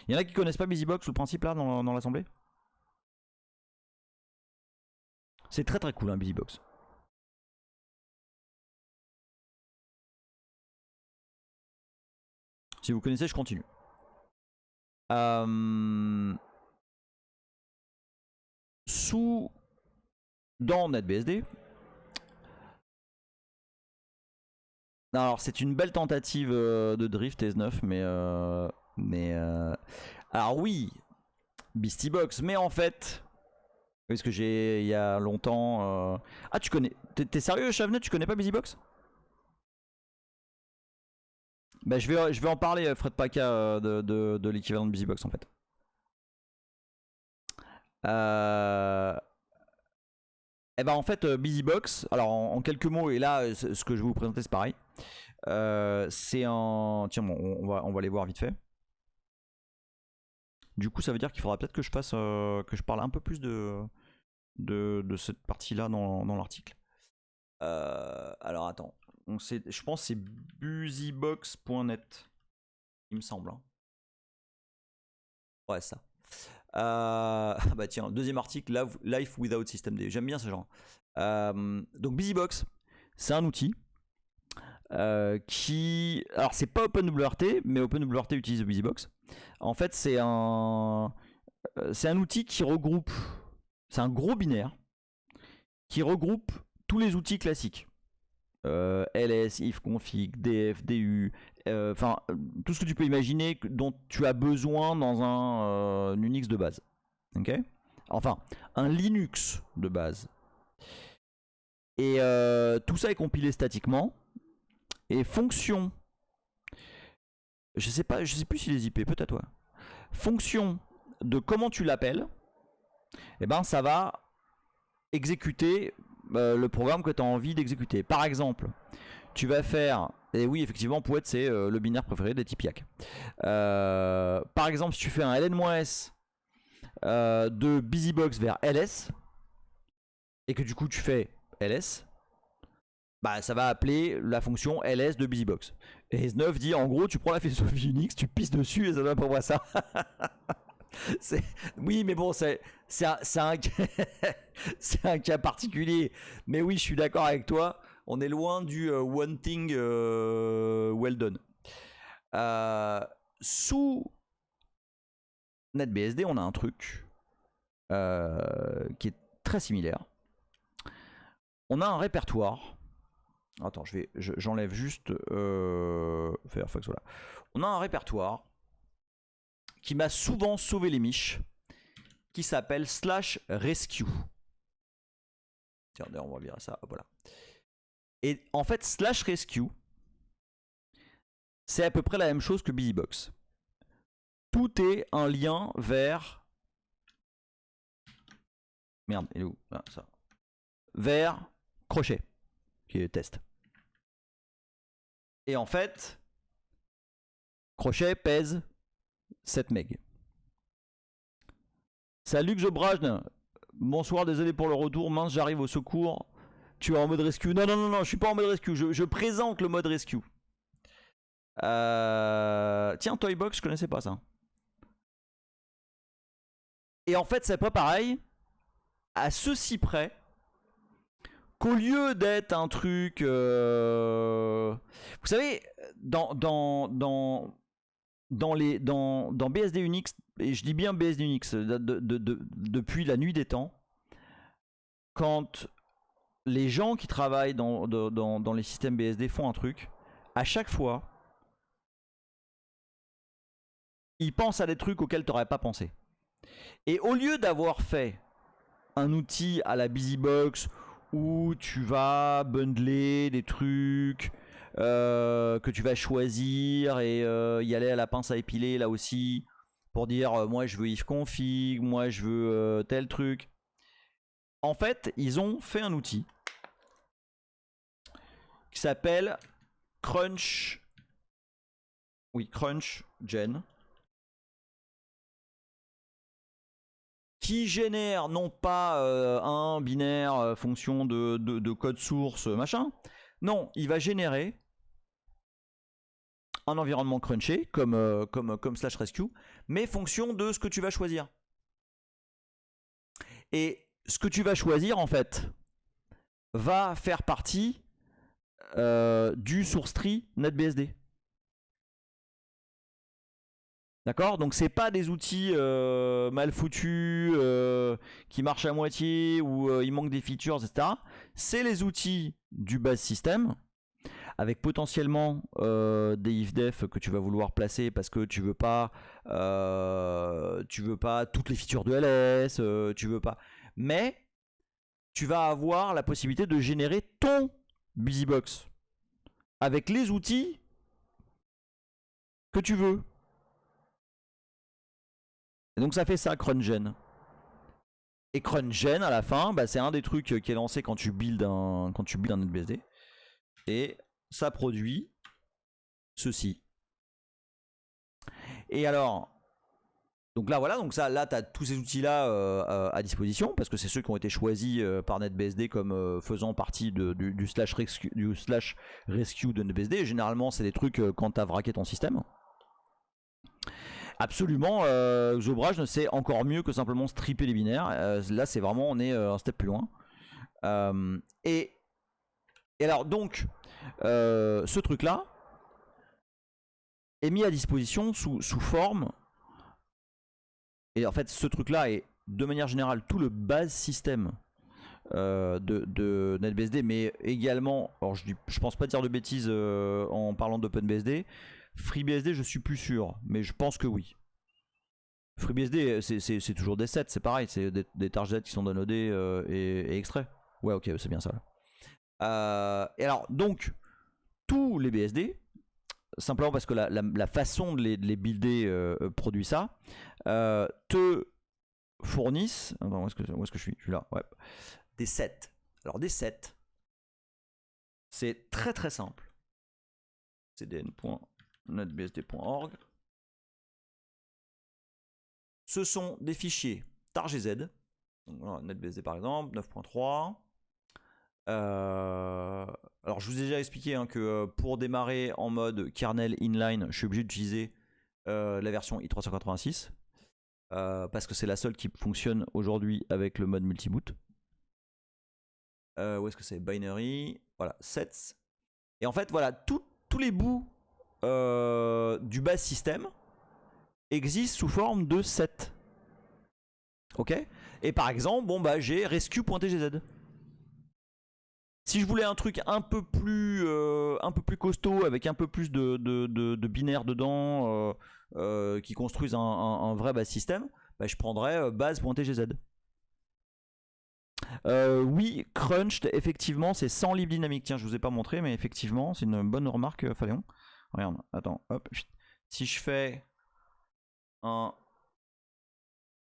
Il y en a qui connaissent pas BusyBox, le principe là dans l'assemblée. C'est très très cool, hein, BusyBox. Si vous connaissez, je continue. Dans NetBSD, alors c'est une belle tentative de drift S9, mais alors oui, BeastieBox, mais en fait, parce que il y a longtemps, ah tu connais, t'es sérieux Chavenet, tu connais pas BusyBox? Bah, je vais en parler, Fred Paca, de l'équivalent de BusyBox en fait. Et ben en fait, BusyBox, alors en quelques mots, et là ce que je vais vous présenter c'est pareil. C'est un. Tiens, bon, on va les voir vite fait. Du coup, ça veut dire qu'il faudra peut-être que je fasse. Que je parle un peu plus de cette partie-là dans l'article. Alors attends. Je pense que c'est busybox.net. Il me semble. Hein. Ouais, ça. Bah tiens, deuxième article, Life Without System D. J'aime bien ce genre. Donc BusyBox, c'est un outil qui... Alors c'est pas OpenWRT, mais OpenWRT utilise BusyBox. En fait, c'est un outil qui regroupe... C'est un gros binaire qui regroupe tous les outils classiques. ls, ifconfig, df, du, enfin tout ce que tu peux imaginer dont tu as besoin dans un Unix de base. Ok ? Enfin, un Linux de base. Et tout ça est compilé statiquement. Et fonction, je sais plus si les IP, peut-être ouais. Fonction de comment tu l'appelles, et ben ça va exécuter le programme que tu as envie d'exécuter. Par exemple, tu vas faire, et oui effectivement Pouet c'est le binaire préféré des Tipiac. Par exemple, si tu fais un ln-s de BusyBox vers ls, et que du coup tu fais ls, bah ça va appeler la fonction ls de BusyBox. Et S9 dit en gros tu prends la philosophie Unix, tu pisses dessus et ça va pour ça. Oui mais bon c'est un cas particulier. Mais oui je suis d'accord avec toi, on est loin du one thing well done. Sous NetBSD on a un truc qui est très similaire. On a un répertoire Attends, j'enlève juste Firefox, voilà. On a un répertoire qui m'a souvent sauvé les miches, qui s'appelle /rescue. Tiens, d'ailleurs, on va virer ça, voilà. Et en fait, /rescue, c'est à peu près la même chose que BusyBox. Tout est un lien vers... Merde, il est où? Ah, ça. Vers Crochet, qui est test. Et en fait, Crochet pèse 7 MB. Salut Xobrajn, bonsoir, désolé pour le retour, mince, j'arrive au secours. Tu es en mode rescue? Non, non, non, non, je suis pas en mode rescue, je présente le mode rescue. Tiens, Toybox, je connaissais pas ça. Et en fait, c'est pas pareil, à ceci près, qu'au lieu d'être un truc... Vous savez, dans BSD Unix, et je dis bien BSD Unix, depuis la nuit des temps, quand les gens qui travaillent dans les systèmes BSD font un truc, à chaque fois, ils pensent à des trucs auxquels tu n'aurais pas pensé. Et au lieu d'avoir fait un outil à la BusyBox où tu vas bundler des trucs que tu vas choisir et y aller à la pince à épiler là aussi pour dire moi je veux ifconfig, moi je veux tel truc. En fait, ils ont fait un outil qui s'appelle CrunchGen, qui génère non pas un binaire fonction de code source machin, non, il va générer un environnement crunché comme /rescue, mais fonction de ce que tu vas choisir. Et ce que tu vas choisir en fait va faire partie du source tree NetBSD. D'accord? Donc c'est pas des outils mal foutus qui marchent à moitié ou il manque des features, etc. C'est les outils du base system avec potentiellement des ifdef que tu vas vouloir placer parce que tu veux pas toutes les features de LS, tu veux pas. Mais tu vas avoir la possibilité de générer ton BusyBox avec les outils que tu veux. Et donc ça fait ça, CrunchGen. Et CrunchGen à la fin, bah, c'est un des trucs qui est lancé quand tu builds un NetBSD. Et ça produit ceci. Et alors, donc là voilà, donc ça, là tu as tous ces outils là à disposition parce que c'est ceux qui ont été choisis par NetBSD comme faisant partie du /rescue de NetBSD. Et généralement c'est des trucs quand tu as vraqué ton système. Absolument, Xobrajn c'est encore mieux que simplement stripper les binaires. Là c'est vraiment, on est un step plus loin. Et alors donc ce truc là est mis à disposition sous forme, et en fait ce truc là est de manière générale tout le base système de NetBSD, mais également, alors je pense pas dire de bêtises en parlant d'OpenBSD. FreeBSD je suis plus sûr, mais je pense que oui. FreeBSD c'est toujours des sets, c'est pareil, c'est des targets qui sont downloadés et extraits. Ouais, ok, c'est bien ça. Et alors donc tous les BSD, simplement parce que la façon de les builder produit ça, te fournissent. Attends, où est-ce que je suis? Je suis là, ouais. Des sets. Alors des sets, c'est très très simple. cdn.netbsd.org. Ce sont des fichiers targz. Donc, voilà, NetBSD par exemple, 9.3. Alors je vous ai déjà expliqué que pour démarrer en mode kernel inline, je suis obligé d'utiliser la version i386 parce que c'est la seule qui fonctionne aujourd'hui avec le mode multiboot. Où est-ce que c'est? Binary, voilà, sets. Et en fait voilà, tous les bouts du base system existent sous forme de set. Ok? Et par exemple, bon bah j'ai rescue.tgz. Si je voulais un truc un peu plus costaud, avec un peu plus de binaires dedans, qui construisent un vrai base système, bah, je prendrais base.tgz. Oui, Crunched, effectivement, c'est sans lib dynamique. Tiens, je vous ai pas montré, mais effectivement, c'est une bonne remarque, Faléon. Regarde, attends, hop. Si je fais un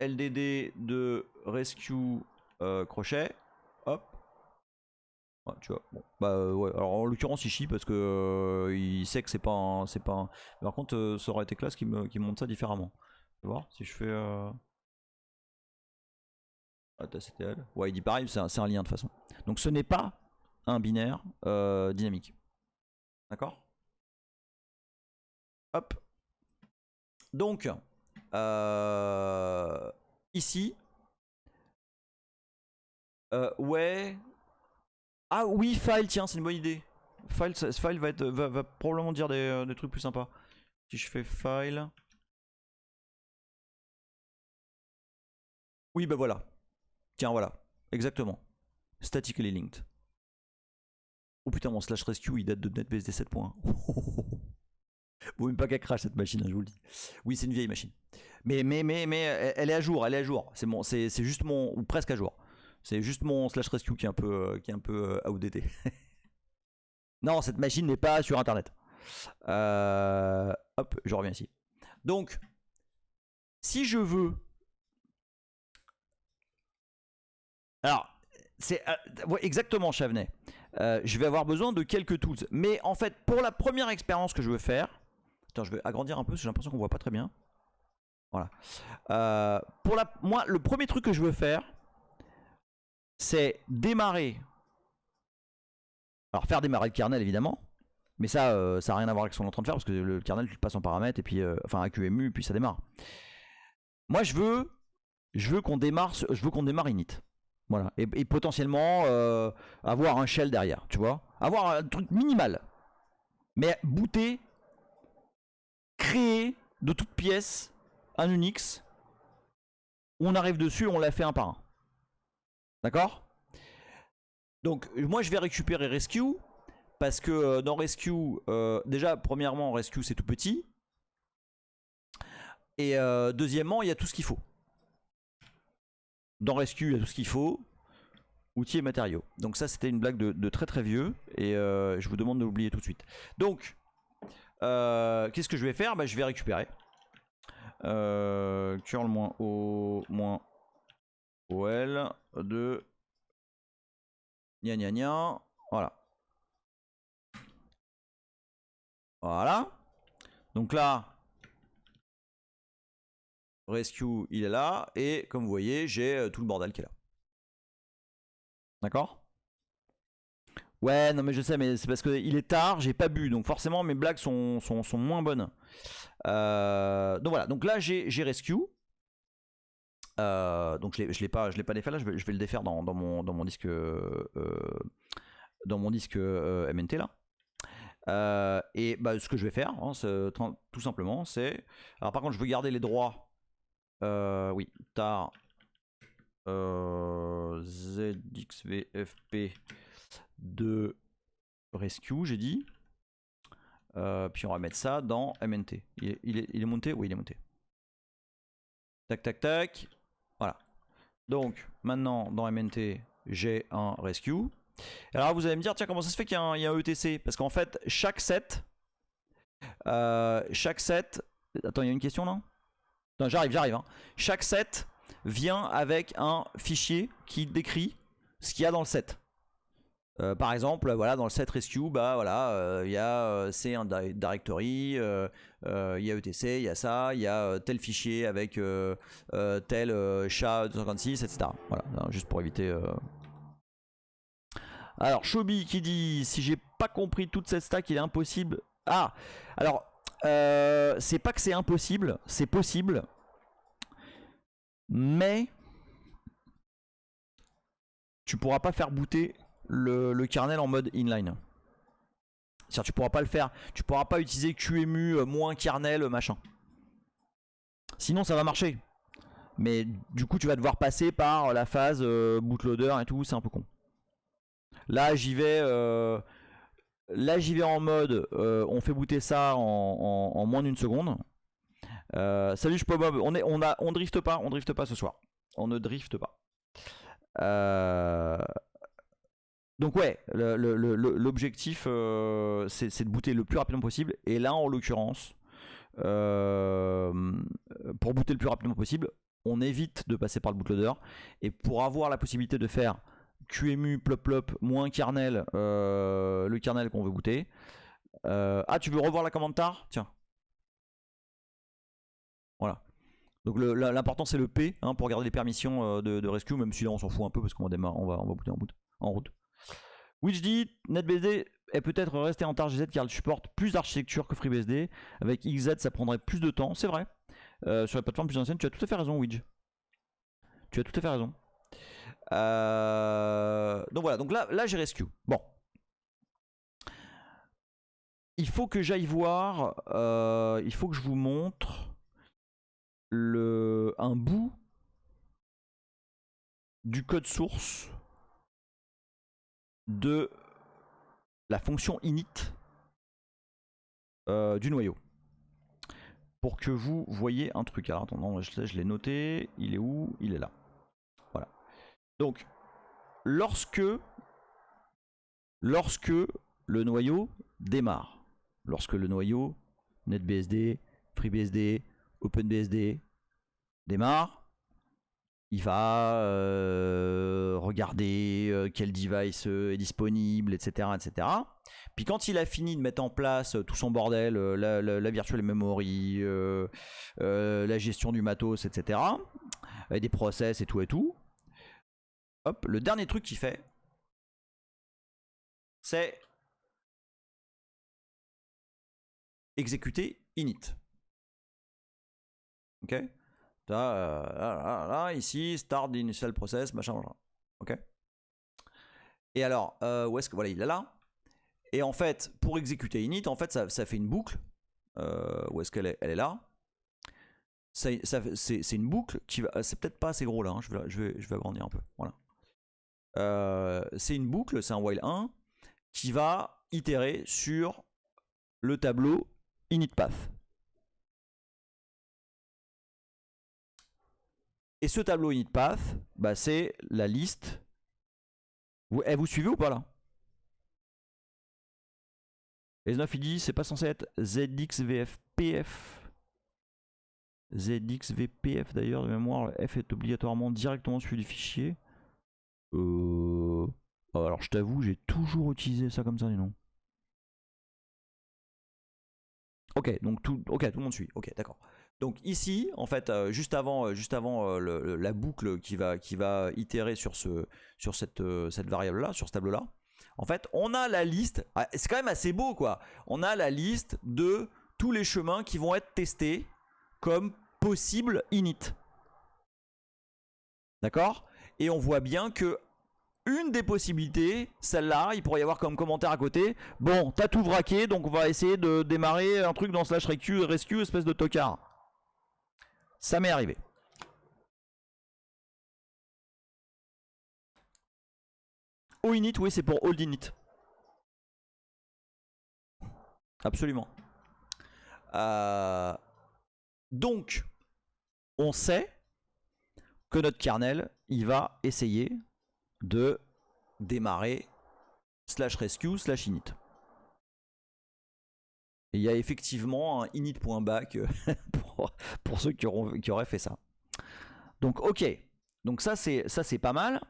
LDD de rescue crochet, hop. Ouais, tu vois, bon, bah ouais. Alors en l'occurrence, il chie parce que il sait que c'est pas un. Par contre, ça aurait été classe qu'il monte ça différemment. Tu vois, si je fais. CTL. Ouais, il dit pareil, c'est un lien de toute façon. Donc ce n'est pas un binaire dynamique. D'accord? Hop. Donc, ici. Ouais. Ah oui, file, tiens, c'est une bonne idée. File va probablement dire des trucs plus sympas. Si je fais file. Oui, bah voilà. Tiens, voilà. Exactement. Statically linked. Oh putain, mon slash rescue il date de NetBSD 7.1. Bon, même pas qu'elle crache cette machine, hein, je vous le dis. Oui, c'est une vieille machine. Mais elle est à jour, elle est à jour. C'est juste mon. Ou presque à jour. C'est juste mon slash rescue qui est un peu outdated. Non, cette machine n'est pas sur internet. Hop, je reviens ici. Donc, si je veux. Alors, c'est ouais, exactement, Chavenet. Je vais avoir besoin de quelques tools. Mais en fait, pour la première expérience que je veux faire. Attends, je vais agrandir un peu parce que j'ai l'impression qu'on voit pas très bien. Voilà. Moi, le premier truc que je veux faire, c'est démarrer. Alors, faire démarrer le kernel, évidemment. Mais ça, ça n'a rien à voir avec ce qu'on est en train de faire parce que le kernel, tu le passes en paramètres et puis, enfin, à QEMU, puis ça démarre. Moi, je veux qu'on démarre init. Voilà. Et potentiellement avoir un shell derrière, tu vois. Avoir un truc minimal. Mais booter, créer de toutes pièces un Unix. On arrive dessus, on l'a fait un par un. D'accord? Donc moi je vais récupérer Rescue parce que dans Rescue, déjà premièrement Rescue c'est tout petit et deuxièmement il y a tout ce qu'il faut. Dans Rescue il y a tout ce qu'il faut, outils et matériaux. Donc ça c'était une blague de très très vieux et je vous demande de l'oublier tout de suite. Donc qu'est-ce que je vais faire? Bah, je vais récupérer curl-o-ol de gna gna gna. Voilà. Voilà. Donc là, Rescue, il est là. Et comme vous voyez, j'ai tout le bordel qui est là. D'accord? Ouais, non mais je sais, mais c'est parce qu'il est tard, j'ai pas bu. Donc forcément, mes blagues sont moins bonnes. Donc voilà, donc là, j'ai Rescue. Donc je l'ai pas défait là, je vais le défaire dans mon disque MNT là. Et bah, ce que je vais faire, hein, tout simplement, c'est. Alors par contre, je veux garder les droits. Oui, tar ZXVFP de Rescue, j'ai dit. Puis on va mettre ça dans MNT. Il est monté? Oui, il est monté. Tac, tac, tac. Voilà. Donc maintenant, dans MNT, j'ai un Rescue. Alors vous allez me dire, tiens, comment ça se fait qu'il y a un ETC? Parce qu'en fait, chaque set. Attends, il y a une question là? Non, j'arrive. Hein. Chaque set vient avec un fichier qui décrit ce qu'il y a dans le set. Par exemple, voilà, dans le set rescue, bah voilà, il y a c'est un directory, il y a ETC, il y a ça, il y a tel fichier avec tel SHA-256, etc. Voilà, juste pour éviter. Alors, Shobi qui dit si j'ai pas compris toute cette stack, il est impossible. Ah, alors, c'est pas que c'est impossible, c'est possible, mais tu pourras pas faire booter le kernel en mode inline. C'est-à-dire tu pourras pas le faire, tu pourras pas utiliser QEMU moins kernel machin. Sinon ça va marcher. Mais du coup tu vas devoir passer par la phase bootloader et tout, c'est un peu con. Là, j'y vais. En mode, on fait booter ça en moins d'une seconde. Salut, je peux Bob. On drifte pas ce soir. On ne drifte pas. Donc ouais, l'objectif c'est de booter le plus rapidement possible. Et là, en l'occurrence, pour booter le plus rapidement possible, on évite de passer par le bootloader. Et pour avoir la possibilité de faire QEMU plop plop moins kernel, le kernel qu'on veut booter. Ah, tu veux revoir la commande tar? Tiens. Voilà. Donc l'important c'est le P hein, pour garder les permissions de rescue, même si là on s'en fout un peu parce qu'on va démarrer, on va booter en route. Which dit NetBSD est peut-être resté en TarGZ car il supporte plus d'architecture que FreeBSD. Avec XZ ça prendrait plus de temps, c'est vrai. Sur les plateformes plus anciennes, tu as tout à fait raison, Widge. Tu as tout à fait raison. Donc voilà, donc là j'ai rescue. Bon. Il faut que j'aille voir, il faut que je vous montre un bout du code source de la fonction init du noyau. Pour que vous voyez un truc. Alors attends, je l'ai noté. Il est où? Il est là. Voilà. Donc, lorsque le noyau démarre, lorsque le noyau NetBSD, FreeBSD, OpenBSD démarre, il va regarder quel device est disponible, etc., etc. Puis quand il a fini de mettre en place tout son bordel, la virtual memory, la gestion du matos, etc., avec des process et tout, hop, le dernier truc qu'il fait, c'est exécuter init. Ok? Là, ici, start initial process, machin. Ok? Et alors, où est-ce que. Voilà, il est là. Et en fait, pour exécuter init, en fait, ça fait une boucle. Où est-ce qu'elle est? Elle est là. C'est une boucle qui va. C'est peut-être pas assez gros là. Hein, je vais agrandir un peu. Voilà. C'est une boucle, c'est un while 1 qui va itérer sur le tableau init path. Et ce tableau init path, bah, c'est la liste. Vous suivez ou pas là? S9 il dit c'est pas censé être ZXVFPF. ZXVPF d'ailleurs de mémoire, le F est obligatoirement directement suivi du fichier. Alors je t'avoue, j'ai toujours utilisé ça comme ça, dis non. Ok, donc tout le monde suit. Ok, d'accord. Donc ici, en fait, juste avant la boucle qui va itérer sur cette variable-là, sur ce tableau-là, en fait, on a la liste. C'est quand même assez beau, quoi. On a la liste de tous les chemins qui vont être testés comme possible init. D'accord? Et on voit bien que une des possibilités, celle-là, il pourrait y avoir comme commentaire à côté. Bon, t'as tout vraqué, donc on va essayer de démarrer un truc dans slash rescue espèce de tocard. Ça m'est arrivé. All init, oui, c'est pour hold init. Absolument. Donc, on sait que notre kernel, il va essayer de démarrer slash rescue slash init. Et il y a effectivement un init.back pour ceux qui auraient fait ça. Donc ok, donc ça c'est pas mal.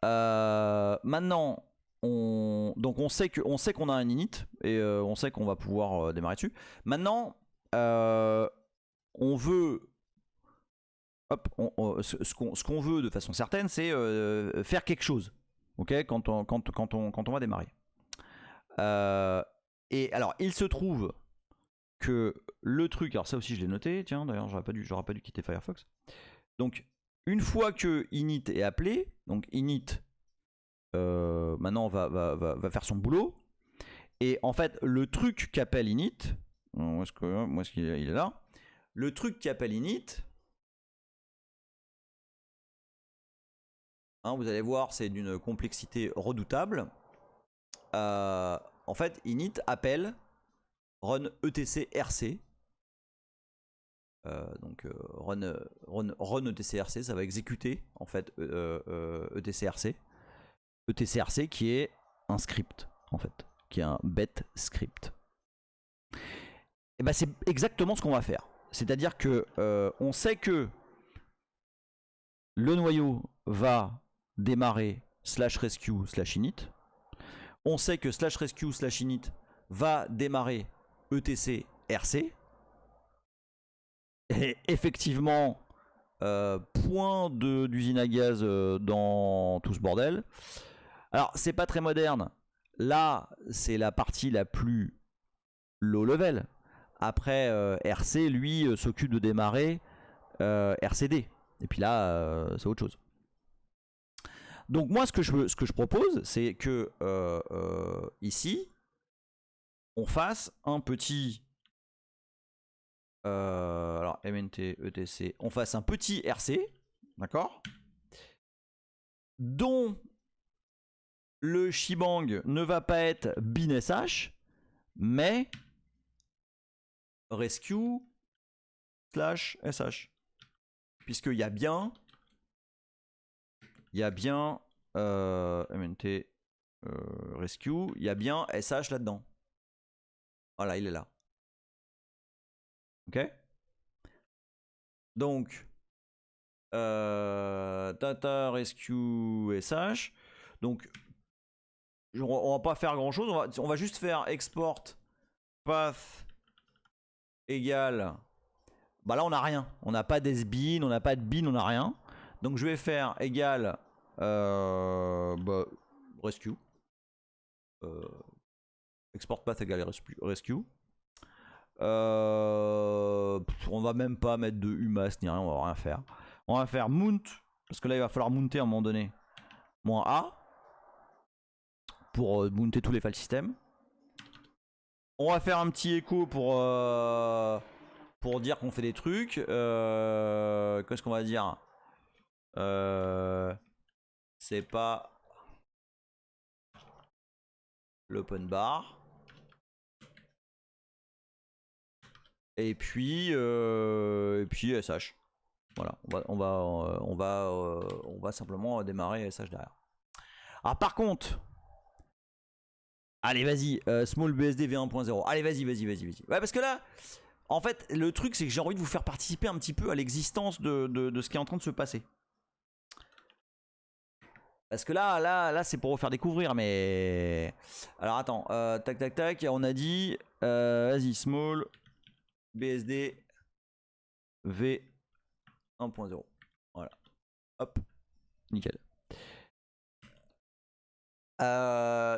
Maintenant, on sait qu'on a un init et on sait qu'on va pouvoir démarrer dessus. Maintenant, on veut, hop, ce qu'on veut de façon certaine, c'est faire quelque chose. Ok, quand on va démarrer. Et alors, il se trouve que le truc, alors ça aussi je l'ai noté, tiens, d'ailleurs j'aurais pas dû quitter Firefox. Donc, une fois que init est appelé, donc init maintenant va faire son boulot. Et en fait, le truc qu'appelle init, où est-ce qu'il est là? Le truc qu'appelle init, Hein, vous allez voir, c'est d'une complexité redoutable. En fait, init appelle run etc rc. Donc run etc rc, ça va exécuter en fait etc rc. etc rc qui est un script en fait, qui est un bet script. Et ben c'est exactement ce qu'on va faire. C'est-à-dire que on sait que le noyau va démarrer /rescue/init. On sait que /rescue/init va démarrer etc rc. Et effectivement, point d'usine à gaz dans tout ce bordel. Alors, c'est pas très moderne. Là, c'est la partie la plus low level. Après, RC, lui, s'occupe de démarrer RCD. Et puis là, c'est autre chose. Donc moi, ce que je propose, c'est que ici, on fasse un petit... alors mnt etc, on fasse un petit rc, d'accord, dont le shebang ne va pas être bin sh, mais rescue /sh, puisqu'il y a bien mnt rescue, il y a bien sh là-dedans. Voilà, il est là. Ok. Donc data rescue sh. Donc on va pas faire grand chose, on va juste faire export path égale, bah là on n'a rien, on n'a pas d'sbin, on n'a pas de bin, on n'a rien. Donc je vais faire égal rescue, export path égale rescue. On va même pas mettre de UMAS ni rien, on va rien faire. On va faire mount, parce que là il va falloir mounter à un moment donné, -a, pour mounter tous les file systems. On va faire un petit écho pour dire qu'on fait des trucs. Qu'est-ce qu'on va dire? C'est pas l'open bar. Et puis SH. Voilà, on va simplement démarrer SH derrière. Alors par contre, allez vas-y, small BSD v1.0. Allez vas-y. Ouais, parce que là, en fait, le truc c'est que j'ai envie de vous faire participer un petit peu à l'existence de ce qui est en train de se passer. Parce que là c'est pour vous faire découvrir, mais... Alors attends, tac, on a dit, vas-y, small BSD v1.0. Voilà, hop, nickel.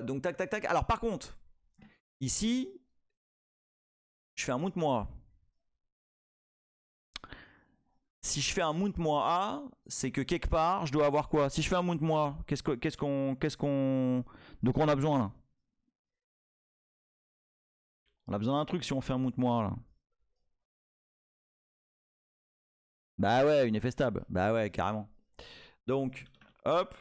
Donc tac. Alors par contre, ici, je fais un mount moi. Si je fais un mount moi A, c'est que quelque part, je dois avoir quoi? Si je fais un mount moi, donc on a besoin là. On a besoin d'un truc si on fait un mount moi là. Bah ouais, une FSTab. Bah ouais, carrément. Donc, hop,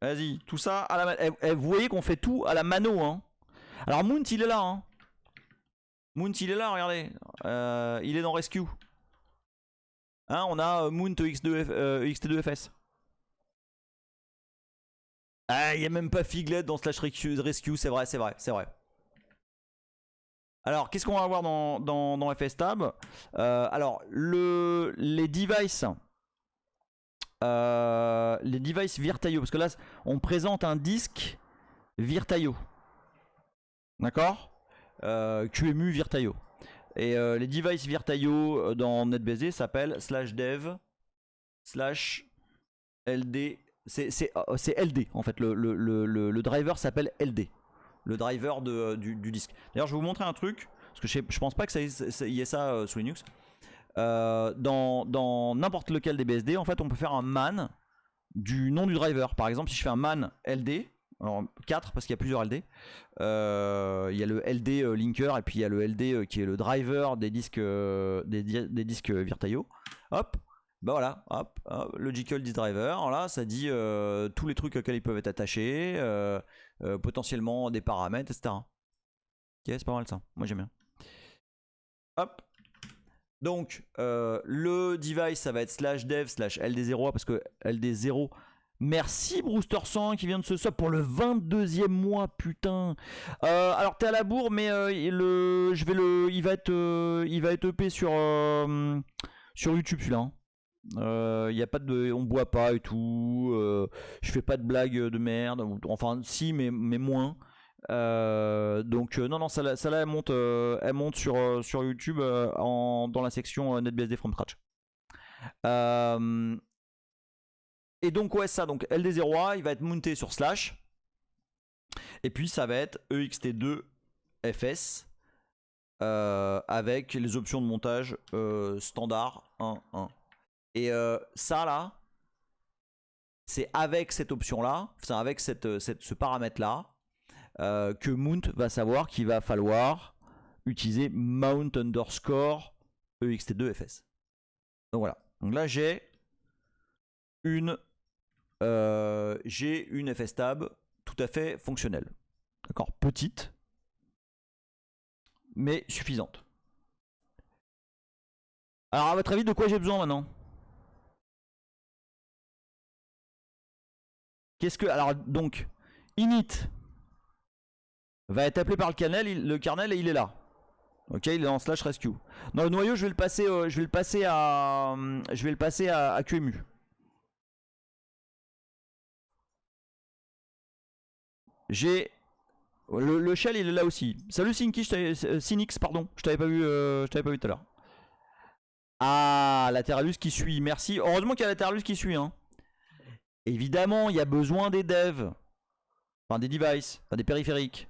vas-y, tout ça à la vous voyez qu'on fait tout à la mano, hein. Alors Mount il est là, hein. Mount il est là, regardez. Il est dans Rescue. Hein, on a Mount XT2FS. Ah, il n'y a même pas Figlet dans /rescue, c'est vrai. Alors, qu'est-ce qu'on va avoir dans FSTab? Alors, les devices Virtaio, parce que là, on présente un disque Virtaio. D'accord, QEMU Virtaio. Et les devices Virtaio dans NetBSD s'appellent /dev /ld. C'est LD en fait, le driver s'appelle LD. Le driver du disque. D'ailleurs, je vais vous montrer un truc, parce que je pense pas que ça y ait ça sous Linux. Dans n'importe lequel des BSD, en fait, on peut faire un man du nom du driver. Par exemple, si je fais un man LD, alors 4 parce qu'il y a plusieurs LD. Il y a le LD linker et puis il y a le LD qui est le driver des disques Virtaio. Hop. Bah voilà, hop, logical disk driver, là ça dit tous les trucs auxquels ils peuvent être attachés, potentiellement des paramètres, etc. Ok, c'est pas mal ça, moi j'aime bien. Hop. Donc le device ça va être /dev/ld0 parce que ld0. Merci Brewster 100 qui vient de se sub pour le 22e mois, putain. Alors t'es à la bourre, mais il va être EP sur YouTube celui-là. Y a pas de, on boit pas et tout. Je fais pas de blagues de merde. Enfin si, mais moins. Donc non, celle-là elle monte sur YouTube dans la section NetBSD from scratch. Et donc ouais ça, donc LD0A il va être monté sur slash. Et puis ça va être EXT2FS avec les options de montage standard 1.1. Et ça là, c'est avec cette option là, enfin avec ce paramètre là, que Mount va savoir qu'il va falloir utiliser mount underscore ext2fs. Donc voilà. Donc là j'ai une fstab tout à fait fonctionnelle. D'accord, petite, mais suffisante. Alors à votre avis, de quoi j'ai besoin maintenant? Qu'est-ce que... Alors donc, init va être appelé par le kernel et il est là. Ok, il est en /rescue. Dans le noyau, je vais le passer à QEMU. J'ai le shell, il est là aussi. Salut Synix, pardon, je t'avais pas vu tout à l'heure. Ah, Lateralus qui suit, merci. Heureusement qu'il y a Lateralus qui suit, hein. Évidemment, il y a besoin des devs, enfin des devices, enfin des périphériques.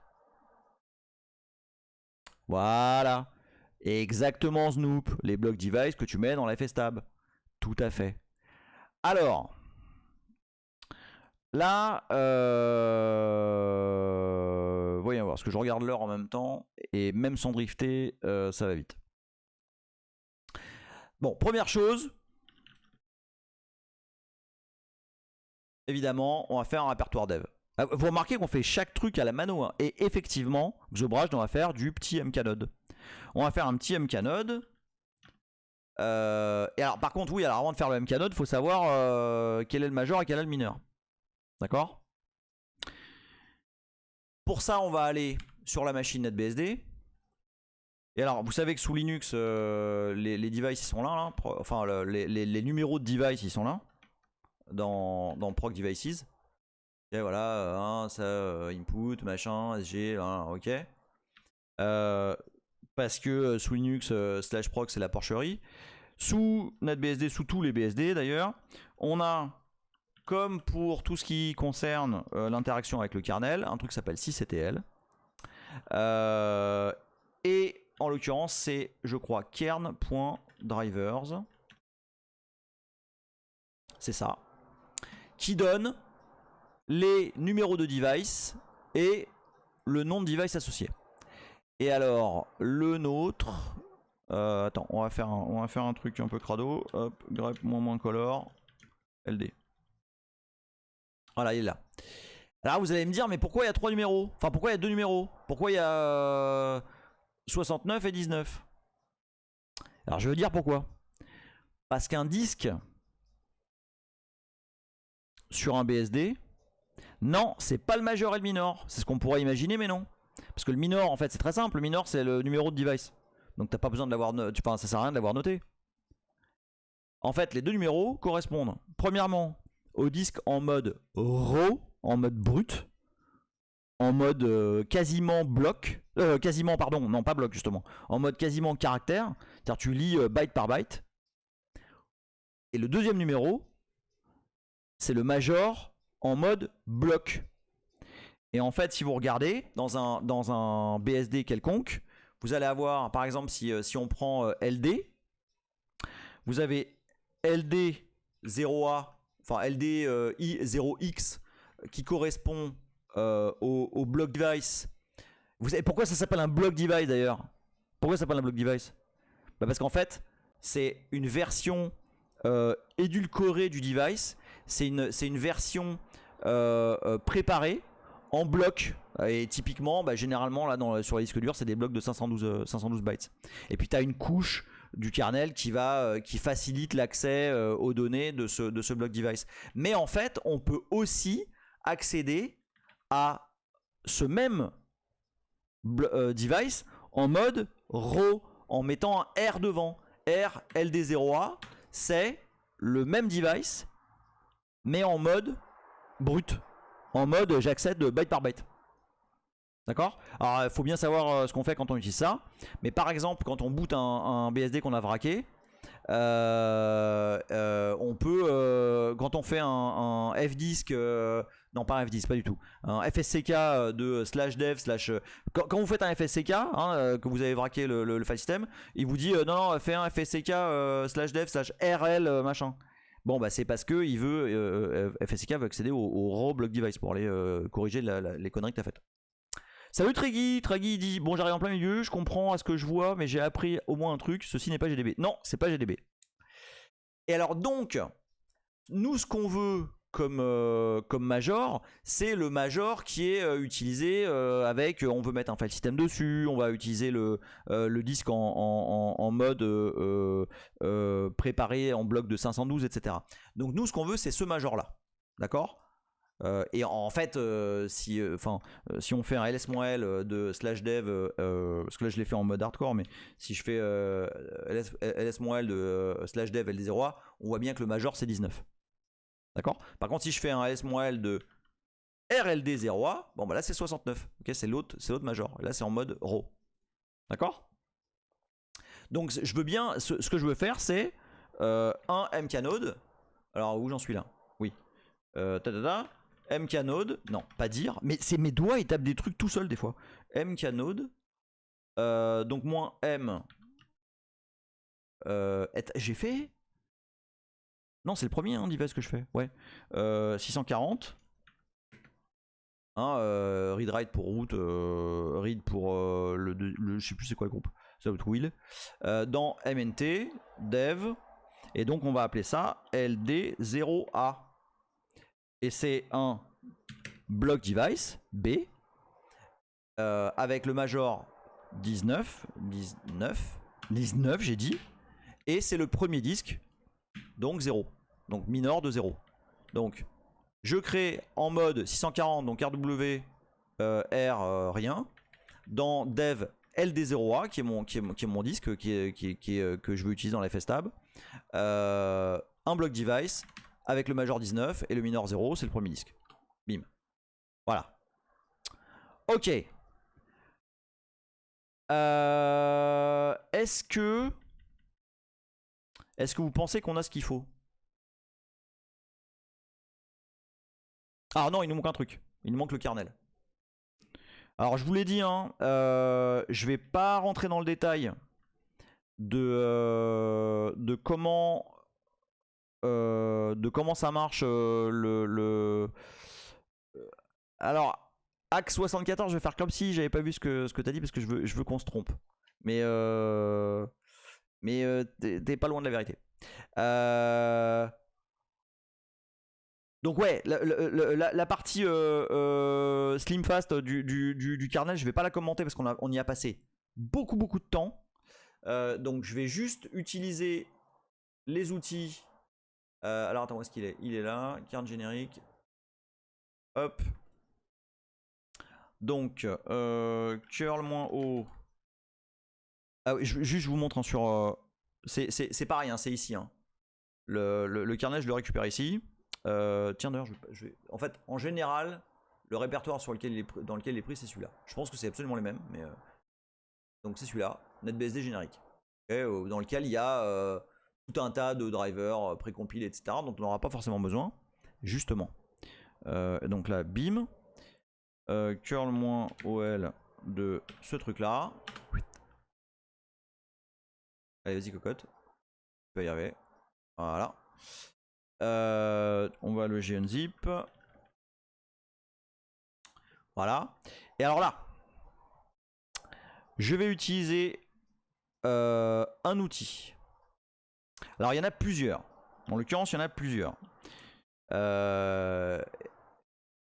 Voilà. Exactement, Snoop. Les blocs device que tu mets dans la fstab. Tout à fait. Alors, là, voyons voir, parce que je regarde l'heure en même temps, et même sans drifter, ça va vite. Bon, première chose, évidemment, on va faire un répertoire dev. Vous remarquez qu'on fait chaque truc à la mano, hein. Et effectivement, Xobrage, on va faire du petit mknode. On va faire un petit mknode. Et alors, par contre, oui, alors avant de faire le mknode, il faut savoir quel est le major et quel est le mineur. D'accord? Pour ça, on va aller sur la machine NetBSD. Et alors, vous savez que sous Linux, les devices ils sont là, enfin les numéros de device ils sont là dans proc devices. Et voilà, ça, input, machin, SG, ok. Parce que sous Linux, /proc c'est la porcherie. Sous NetBSD, sous tous les BSD d'ailleurs, on a, comme pour tout ce qui concerne l'interaction avec le kernel, un truc qui s'appelle sysctl. Et en l'occurrence, c'est, je crois, kern.drivers. C'est ça. Qui donne les numéros de device et le nom de device associé. Et alors, le nôtre... attends, on va faire un truc un peu crado. Hop, grep -color, LD. Voilà, il est là. Alors vous allez me dire, mais pourquoi il y a 3 numéros? Enfin, pourquoi il y a 2 numéros? Pourquoi il y a 69 et 19? Alors je veux dire pourquoi. Parce qu'un disque sur un BSD, non, c'est pas le major et le minor. C'est ce qu'on pourrait imaginer, mais non. Parce que le minor, en fait, c'est très simple. Le minor, c'est le numéro de device. Donc t'as pas besoin de l'avoir, ça sert à rien de l'avoir noté. En fait, les deux numéros correspondent premièrement au disque en mode raw, en mode brut, en mode quasiment bloc, quasiment, pardon, non pas bloc justement, en mode quasiment caractère, c'est-à-dire tu lis byte par byte. Et le deuxième numéro, c'est le major en mode bloc. Et en fait, si vous regardez dans un BSD quelconque, vous allez avoir, par exemple, si on prend LD, vous avez LD0A, enfin LD0X, qui correspond au block device. Vous savez pourquoi ça s'appelle un block device d'ailleurs? Pourquoi ça s'appelle un block device? Parce qu'en fait, c'est une version édulcorée du device. C'est une version préparée en bloc. Et typiquement, généralement, là, sur les disques durs, c'est des blocs de 512 bytes. Et puis, tu as une couche du kernel qui facilite l'accès aux données de ce bloc device. Mais en fait, on peut aussi accéder à ce même device en mode RAW, en mettant un R devant. R LD0A, c'est le même device, mais en mode brut. En mode j'accède byte par byte. D'accord? Alors il faut bien savoir ce qu'on fait quand on utilise ça. Mais par exemple, quand on boot un BSD qu'on a vraqué, on peut, quand on fait un fdisk, non pas un fdisk, pas du tout, un FSCK de /dev/, quand vous faites un FSCK, que vous avez vraqué le file system, il vous dit non, fais un FSCK /dev/rl machin. Bon c'est parce que il veut FSCK veut accéder au raw block device pour aller corriger les conneries que tu as faites. Salut Treggy dit bon j'arrive en plein milieu, je comprends à ce que je vois mais j'ai appris au moins un truc, ceci n'est pas GDB. Non, c'est pas GDB. Et alors donc, nous ce qu'on veut comme major, c'est le major qui est utilisé avec, on veut mettre un file system dessus, on va utiliser le disque en mode préparé en bloc de 512, etc. Donc nous ce qu'on veut c'est ce major là, d'accord ? Et en fait, si on fait un ls-l de /dev, parce que là je l'ai fait en mode hardcore, mais si je fais ls-l de /dev ld0a, on voit bien que le major c'est 19. D'accord? Par contre, si je fais un ls-l de rld0a, bon là c'est 69. Okay, c'est l'autre major. Et là c'est en mode raw. D'accord? Donc je veux bien, ce que je veux faire c'est un mknode. Alors où j'en suis là? Oui. Mknode, non, pas dire, mais c'est mes doigts, ils tapent des trucs tout seuls des fois. Mknode, donc moins M. J'ai fait. Non, c'est le premier device que je fais, ouais. 640. Read write pour root, read pour le je sais plus c'est quoi le groupe, c'est will. Dans mnt, dev, et donc on va appeler ça ld0a. Et c'est un block device B avec le major 19 j'ai dit, et c'est le premier disque, donc 0, donc minor de 0. Donc je crée en mode 640, donc RW R rien, dans dev LD0A qui est mon disque que je veux utiliser dans la FSTab, un block device avec le major 19 et le minor 0, c'est le premier disque. Bim. Voilà. Ok. Est-ce que vous pensez qu'on a ce qu'il faut? Ah non, il nous manque un truc. Il nous manque le kernel. Alors je vous l'ai dit, je vais pas rentrer dans le détail de comment ça marche alors Axe 74, je vais faire comme si j'avais pas vu ce que t'as dit parce que je veux qu'on se trompe, mais t'es pas loin de la vérité. Donc ouais, la partie slim fast du kernel, je vais pas la commenter parce qu'on y a passé beaucoup de temps. Donc je vais juste utiliser les outils. Alors attends, où est-ce qu'il est? Il est là, kern générique. Hop. Donc curl-o. Ah oui, juste je vous montre sur. C'est pareil, c'est ici. Le kernel, je le récupère ici. Tiens d'ailleurs, en fait, en général, le répertoire dans lequel il est pris, c'est celui-là. Je pense que c'est absolument les mêmes, mais donc c'est celui-là, NetBSD générique, dans lequel il y a tout un tas de drivers précompilés, etc., dont on n'aura pas forcément besoin, justement. Donc là, bim, curl-ol de ce truc-là. Allez, vas-y, cocotte, tu peux y arriver. Voilà. On va le gunzip. Voilà. Et alors là, je vais utiliser un outil. Alors il y en a plusieurs. En l'occurrence, il y en a plusieurs.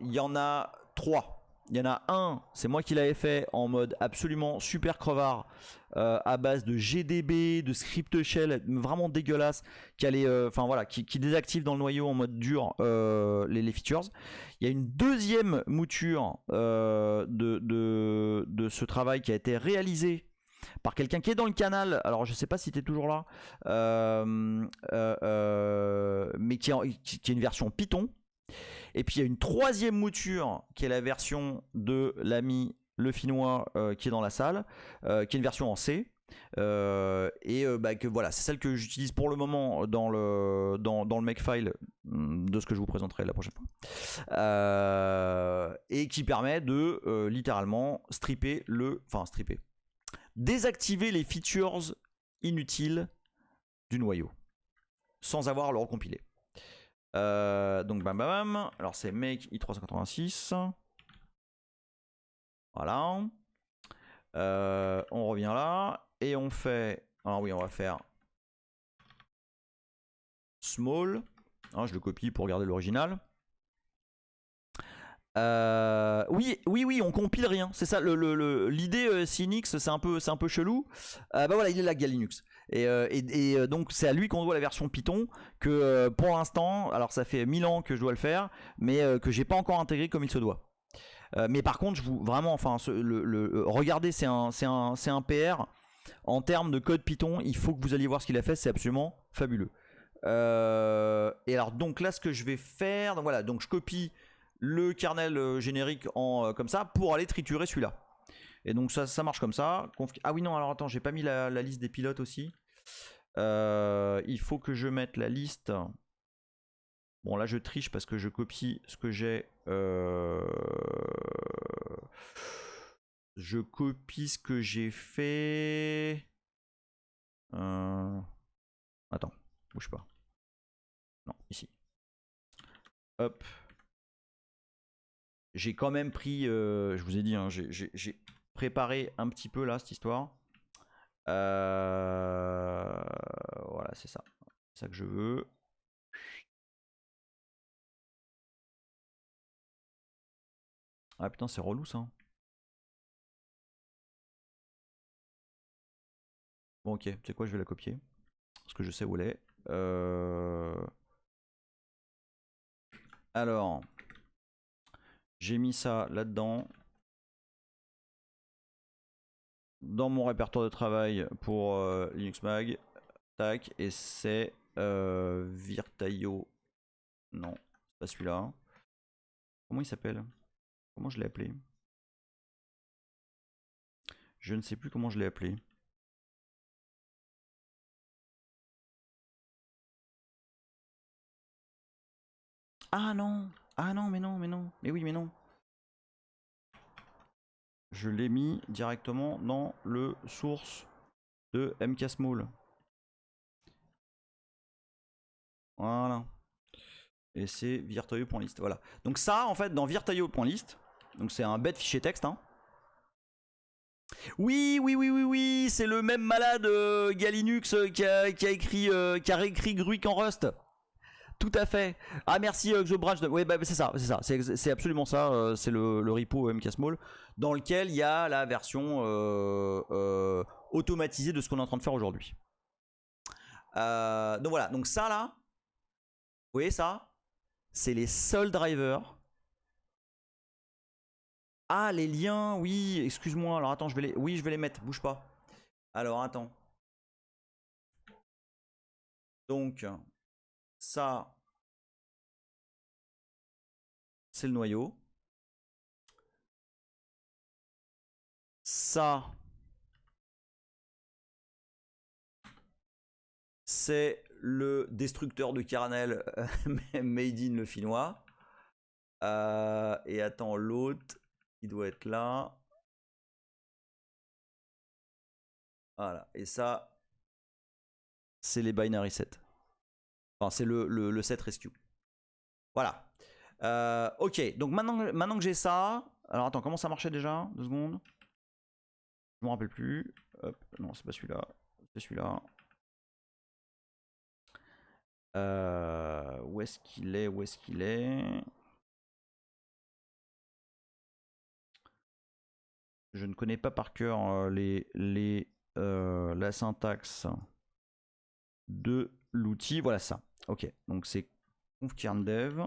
Il y en a 3. Il y en a un, c'est moi qui l'avais fait en mode absolument super crevard, à base de GDB, de script shell, vraiment dégueulasse, qui allait, voilà, qui désactive dans le noyau en mode dur les features. Il y a une deuxième mouture de ce travail qui a été réalisé par quelqu'un qui est dans le canal. Alors je sais pas si tu es toujours là, mais qui est une version Python. Et puis il y a une troisième mouture qui est la version de l'ami le finnois qui est dans la salle, qui est une version en C. Que voilà, c'est celle que j'utilise pour le moment dans le makefile de ce que je vous présenterai la prochaine fois, et qui permet de littéralement désactiver les features inutiles du noyau sans avoir à le recompiler. Donc bam bam bam. Alors c'est make i386. Voilà. On revient là et on fait. Alors oui, on va faire small. Hein, je le copie pour garder l'original. Oui, on compile rien. C'est ça l'idée. Cynix, c'est un peu chelou. Bah voilà, il est là, Galinux. Et donc c'est à lui qu'on doit la version Python que pour l'instant, alors ça fait 1000 ans que je dois le faire, mais que j'ai pas encore intégré comme il se doit. Mais par contre, regardez, c'est un PR en termes de code Python. Il faut que vous alliez voir ce qu'il a fait, c'est absolument fabuleux. Et alors donc là, ce que je vais faire, donc voilà, donc je copie le kernel générique comme ça pour aller triturer celui-là. Et donc ça marche comme ça. Ah oui non, alors attends, j'ai pas mis la liste des pilotes aussi. Il faut que je mette la liste. Bon là je triche parce que je copie ce que j'ai. Je copie ce que j'ai fait. Attends, bouge pas. Non, ici. Hop. J'ai quand même pris, je vous ai dit, hein, j'ai préparé un petit peu là cette histoire. Voilà, c'est ça. C'est ça que je veux. Ah putain, c'est relou ça. Bon, ok, tu sais quoi, je vais la copier. Parce que je sais où elle est. Alors, j'ai mis ça là-dedans. Dans mon répertoire de travail pour Linux Mag. Tac, et c'est Virtaio. Non, c'est pas celui-là. Comment il s'appelle? Comment je l'ai appelé? Je ne sais plus comment je l'ai appelé. Ah non! Ah non, mais non, mais non. Mais oui, mais non. Je l'ai mis directement dans le source de mksmall. Voilà. Et c'est virtaio.list. Voilà. Donc ça, en fait, dans virtaio.list, donc c'est un bête fichier texte, hein. Oui, c'est le même malade Galinux qui a réécrit Gruik en Rust. Tout à fait. Ah merci Xobranch. Oui, bah, c'est ça, c'est absolument ça. C'est le repo mksmall dans lequel il y a la version automatisée de ce qu'on est en train de faire aujourd'hui. Donc voilà, donc ça là, vous voyez ça, c'est les seuls drivers. Ah les liens, oui, excuse-moi. Alors attends, je vais les mettre. Bouge pas. Alors attends. Donc ça, c'est le noyau. Ça, c'est le destructeur de kernel made in le finnois. Et attends, l'autre, il doit être là. Voilà, et ça, c'est les binary sets. Enfin, c'est le set rescue. Voilà. Ok, donc maintenant que j'ai ça. Alors attends, comment ça marchait déjà? 2 secondes. Je me rappelle plus. Hop, non, c'est pas celui-là. C'est celui-là. Où est-ce qu'il est? Où est-ce qu'il est? Je ne connais pas par cœur la syntaxe de l'outil. Voilà ça. Ok, donc c'est conf-kerndev.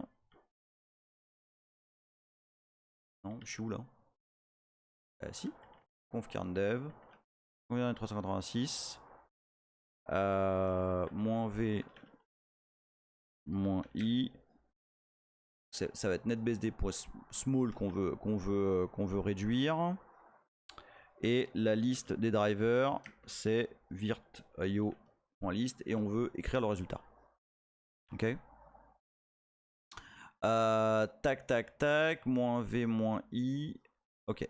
Non, je suis où là? Si, conf-kerndev. Combien 386 moins v moins i. Ça va être netbsd pour small qu'on veut réduire. Et la liste des drivers, c'est virt.io.list et on veut écrire le résultat. Ok. Tac tac tac, moins v moins i. Ok.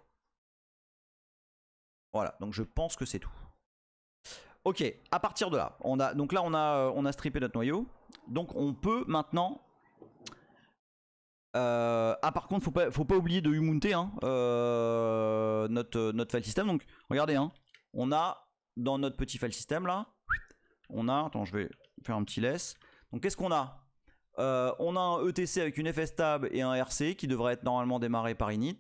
Voilà, donc je pense que c'est tout. Ok, à partir de là, on a strippé notre noyau. Donc on peut maintenant... par contre, faut pas oublier de umunter hein, notre file system. Donc regardez, hein, on a dans notre petit file system là, on a... Attends, je vais faire un petit laisse. Donc qu'est-ce qu'on a? On a un ETC avec une fstab et un RC qui devrait être normalement démarré par init.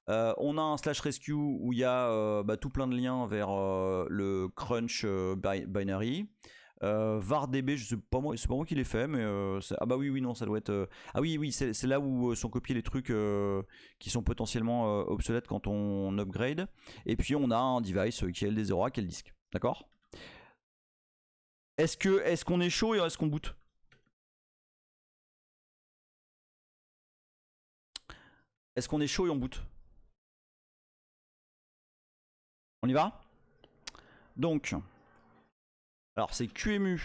On a un /rescue où il y a tout plein de liens vers le crunch binary. VarDB, je sais pas moi, c'est pas moi qui l'ai fait, mais ah bah oui non, ça doit être. Ah oui, c'est là où sont copiés les trucs qui sont potentiellement obsolètes quand on upgrade. Et puis on a un device qui est LD0A qui est le disque, d'accord? Est-ce qu'on est chaud et est-ce qu'on boot? Est-ce qu'on est chaud et on boot? On y va? Donc, alors c'est QEMU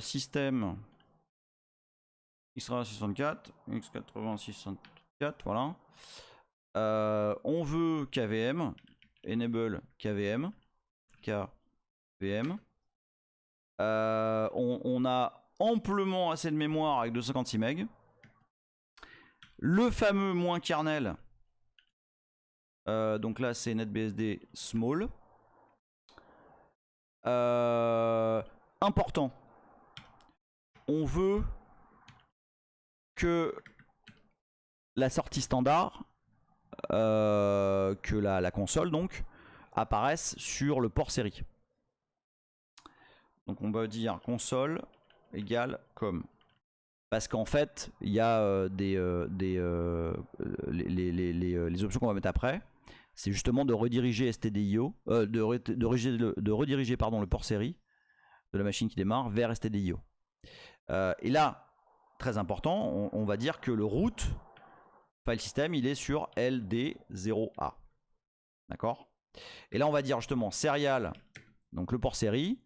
système x64, x8664, voilà. On veut KVM, enable KVM, KVM. On a amplement assez de mémoire avec 256 MB. Le fameux moins kernel. Donc là c'est netbsd small. Important. On veut que la sortie standard, que la console donc, apparaisse sur le port série. Donc on va dire console égale com. Parce qu'en fait, il y a les options qu'on va mettre après. C'est justement de rediriger stdio, de rediriger pardon, le port série de la machine qui démarre vers stdio. Et là, très important, on va dire que le root file system, il est sur LD0A. D'accord? Et là, on va dire justement serial, donc le port série,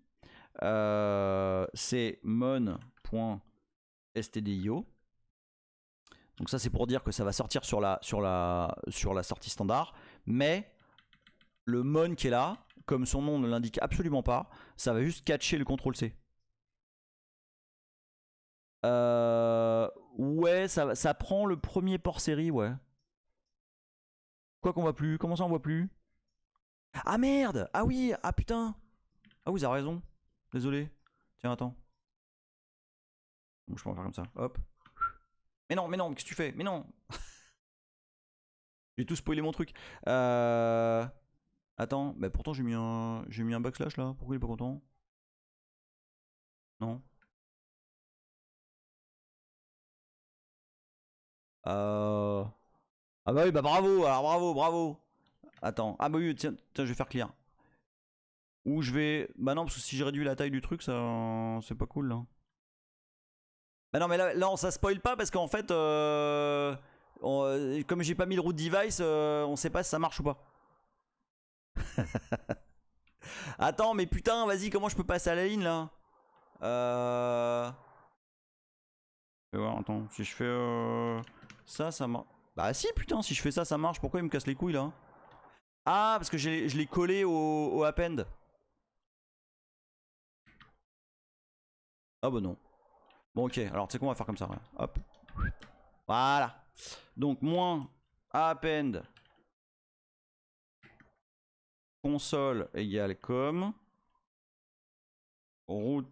c'est mon.stdio. Donc ça, c'est pour dire que ça va sortir sur la sortie standard. Mais le mon qui est là, comme son nom ne l'indique absolument pas, ça va juste catcher le CTRL-C. Ouais, ça prend le premier port série, ouais. Quoi qu'on voit plus? Comment ça on voit plus? Ah merde! Ah oui! Ah putain! Ah oui, vous avez raison. Désolé. Tiens, attends. Bon, je peux en faire comme ça. Hop. Mais non, qu'est-ce que tu fais? Mais non! J'ai tout spoilé mon truc. Attends, mais pourtant j'ai mis un backslash là. Pourquoi il est pas content? Non. Ah bah oui, bah bravo, alors bravo. Attends, ah bah oui, tiens, je vais faire clear. Ou je vais... Bah non, parce que si j'ai réduit la taille du truc, ça c'est pas cool là. Bah non, mais là ça spoil pas parce qu'en fait, comme j'ai pas mis le root device, on sait pas si ça marche ou pas. Attends, mais putain, vas-y, comment je peux passer à la ligne là? Je vais voir, attends, si je fais ça marche. Bah si, putain, si je fais ça marche. Pourquoi il me casse les couilles là? Ah, parce que je l'ai collé au append. Ah bah non. Bon ok, alors tu sais quoi, on va faire comme ça. Ouais. Hop. Voilà. Donc moins append console égale com root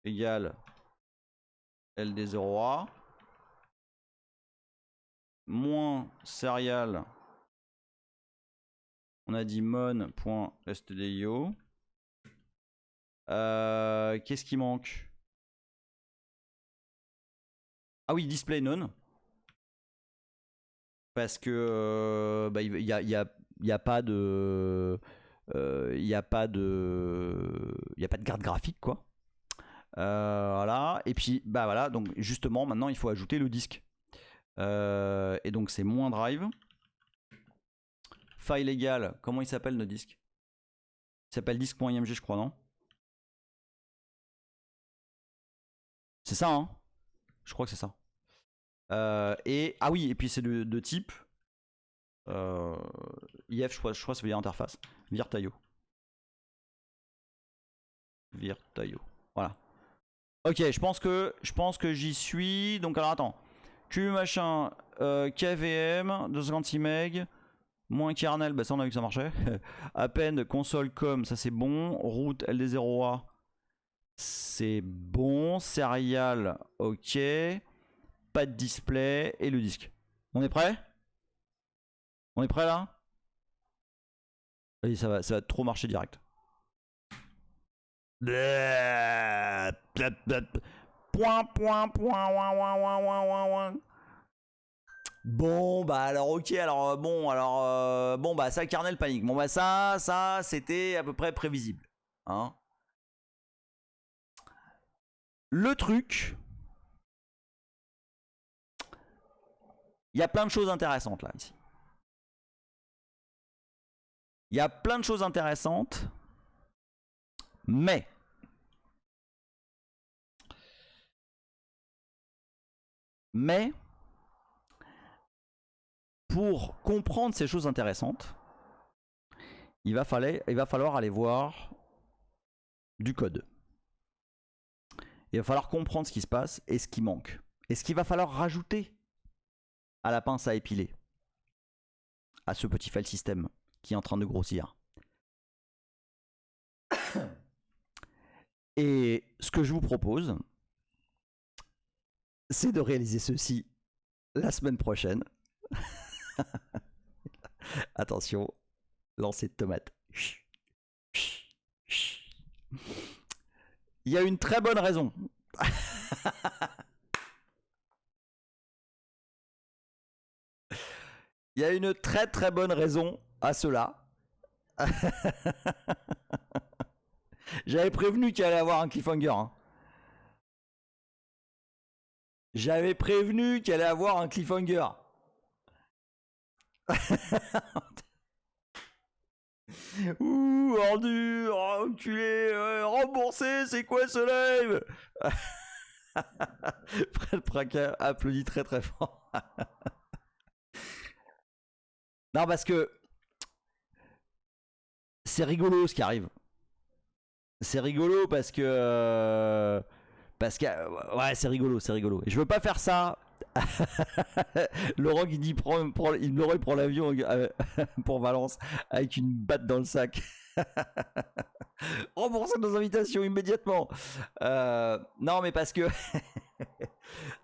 égale LD0A moins serial. On a dit mon.stdio. Qu'est-ce qui manque? Ah oui, display none. Parce que bah, y a pas de y a pas de carte graphique quoi. Voilà. Et puis bah voilà, donc justement maintenant il faut ajouter le disque. Et donc c'est moins drive. File égale, comment il s'appelle notre disque? Il s'appelle disque.img je crois, non? C'est ça hein? Je crois que c'est ça. Et ah oui, et puis c'est de type IF, je crois ça veut dire interface. Virtaio. Voilà. Ok, je pense que j'y suis. Donc alors attends. Q machin KVM 256 MB moins kernel, bah ça on a vu que ça marchait. Append console com, ça c'est bon. Route LD0A, c'est bon. Serial, ok. Pas de display et le disque. On est prêt? On est prêt là? Vas-y, ça va trop marcher direct. Point. Bon bah alors ok alors bon bah ça kernel panique. Bon bah ça c'était à peu près prévisible. Hein. Le truc, il y a plein de choses intéressantes là ici. Il y a plein de choses intéressantes, mais pour comprendre ces choses intéressantes, il va falloir aller voir du code. Il va falloir comprendre ce qui se passe et ce qui manque. Et ce qu'il va falloir rajouter à la pince à épiler, à ce petit file system qui est en train de grossir. Et ce que je vous propose, c'est de réaliser ceci la semaine prochaine. Attention, lancer de tomates. Il y a une très bonne raison. Il y a une très bonne raison à cela. J'avais prévenu qu'il allait avoir un cliffhanger. Hein. J'avais prévenu qu'il allait avoir un cliffhanger. Ouh, ordure, enculé, remboursé, c'est quoi ce live? Fred Praca applaudit très fort. Non, parce que c'est rigolo ce qui arrive. C'est rigolo parce que ouais, c'est rigolo. Et je veux pas faire ça. Laurent qui dit Laurent il prend l'avion pour Valence avec une batte dans le sac. Remboursez nos invitations immédiatement. Non mais parce que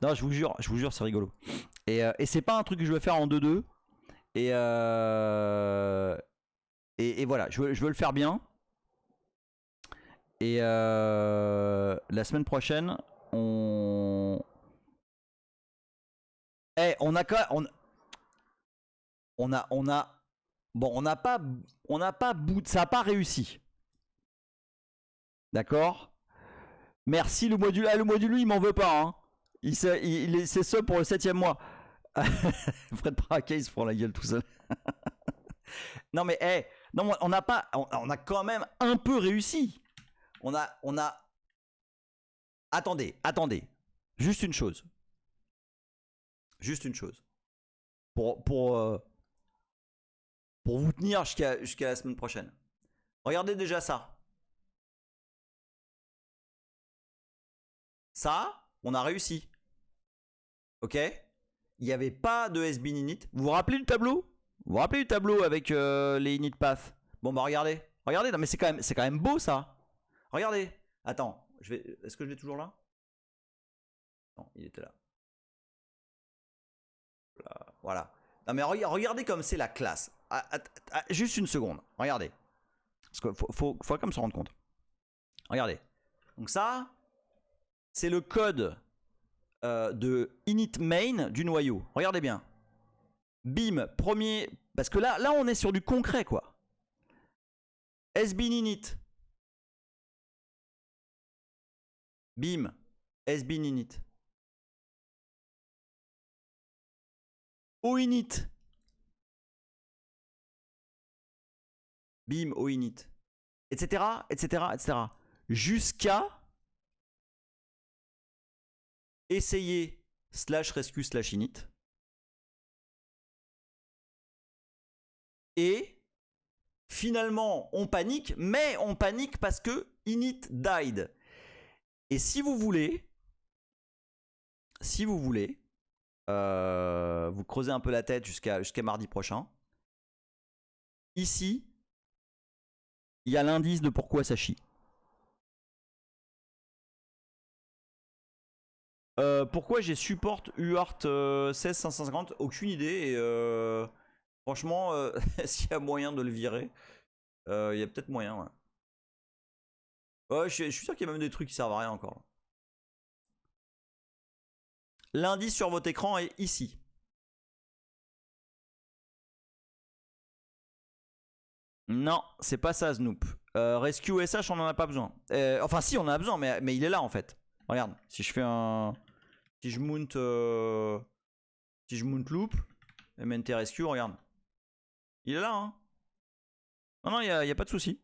non, je vous jure c'est rigolo. Et c'est pas un truc que je veux faire en 2-2. Et voilà, je veux le faire bien. Et la semaine prochaine, on n'a pas ça n'a pas réussi. D'accord. Merci le module. Ah, le module, il m'en veut pas. Hein. C'est ça pour le 7e mois. Fred Praquet, il se prend la gueule tout seul. Non mais non, on a quand même un peu réussi. On a. Attendez. Juste une chose. Pour vous tenir jusqu'à la semaine prochaine. Regardez déjà ça. Ça, on a réussi. Ok? Il n'y avait pas de SBIN init. Vous vous rappelez du tableau? Avec les init path? Bon bah regardez. Non mais c'est quand même beau ça. Regardez. Attends, est-ce que je l'ai toujours là? Non, il était là. Voilà. Non mais regardez comme c'est la classe. Juste une seconde. Regardez. Parce qu'il faut quand même se rendre compte. Regardez. Donc ça, c'est le code de init main du noyau. Regardez bien. Bim, premier. Parce que là on est sur du concret quoi. Sbin init. Bim. Sbin init. O init. Bim, O init. Etc. etc. etc. Jusqu'à essayer /rescue /init. Et finalement, on panique, mais on panique parce que init died. Et si vous voulez, vous creusez un peu la tête jusqu'à mardi prochain. Ici, il y a l'indice de pourquoi ça chie. Pourquoi j'ai support UART 16550? Aucune idée. Et franchement, s'il y a moyen de le virer, il y a peut-être moyen. Ouais. Ouais, je suis sûr qu'il y a même des trucs qui servent à rien encore. L'indice sur votre écran est ici. Non, c'est pas ça, Snoop. Rescue SH, on en a pas besoin. Enfin, si, on en a besoin, mais il est là en fait. Regarde, si je fais un. Si je mount loop, MNT Rescue, regarde. Il est là, hein. Non, il n'y a pas de souci.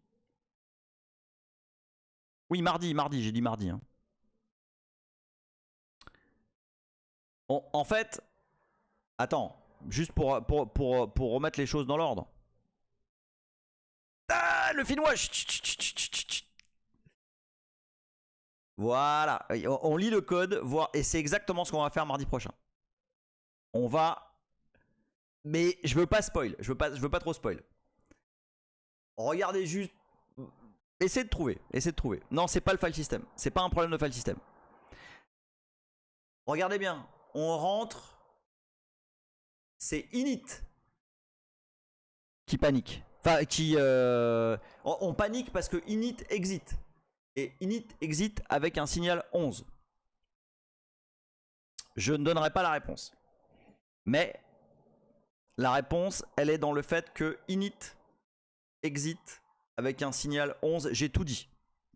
Oui, mardi, j'ai dit mardi. Hein. En fait, attends, juste pour remettre les choses dans l'ordre. Ah, le Finnois. Voilà, on lit le code, et c'est exactement ce qu'on va faire mardi prochain. On va... Mais je veux pas spoil, je veux pas trop spoil. Regardez juste... Essayez de trouver. Non, c'est pas le file system, c'est pas un problème de file system. Regardez bien, on rentre... C'est init qui panique. Enfin, on panique parce que init exit. Et init exit avec un signal 11. Je ne donnerai pas la réponse. Mais la réponse, elle est dans le fait que init exit avec un signal 11. J'ai tout dit.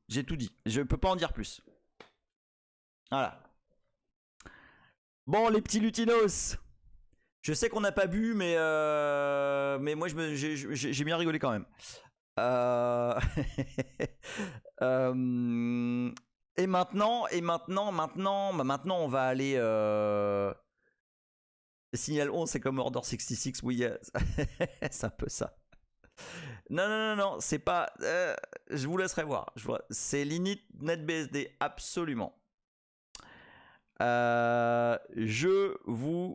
Je peux pas en dire plus. Voilà. Bon, les petits lutinos. Je sais qu'on n'a pas bu, mais moi j'ai bien rigolé quand même. Et maintenant, on va aller. Signal 11, c'est comme Order 66, oui, c'est un peu ça. Non, c'est pas. Je vous laisserai voir. C'est l'init NetBSD, absolument. Je vous.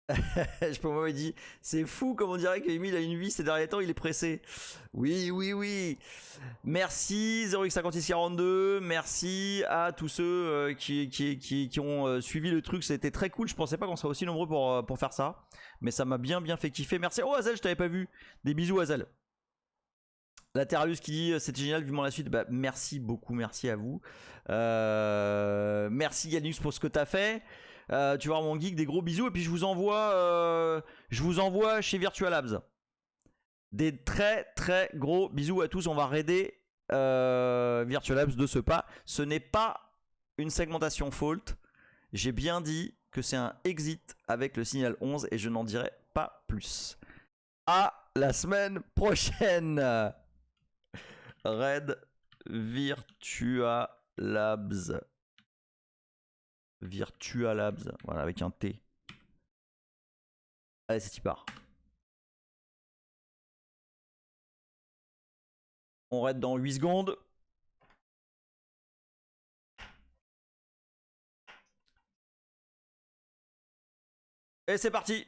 Je peux m'avoir dit, c'est fou comme on dirait qu'Emile a une vie ces derniers temps, il est pressé. Oui. Merci 0x5642, merci à tous ceux qui ont suivi le truc, c'était très cool. Je pensais pas qu'on serait aussi nombreux pour faire ça, mais ça m'a bien fait kiffer. Merci. Oh Azel, je t'avais pas vu. Des bisous Azel. Lateralus qui dit c'était génial, vivement la suite. Bah, merci beaucoup, merci à vous. Merci Yannick pour ce que t'as fait. Tu vois mon geek, des gros bisous. Et puis je vous envoie chez Virtual Labs. Des très gros bisous à tous. On va raider Virtual Labs de ce pas. Ce n'est pas une segmentation fault. J'ai bien dit que c'est un exit avec le signal 11 et je n'en dirai pas plus. À la semaine prochaine. Raid Virtual Labs. Virtual Labs, voilà, avec un T. Allez, c'est y part. On raid dans 8 secondes. Et c'est parti.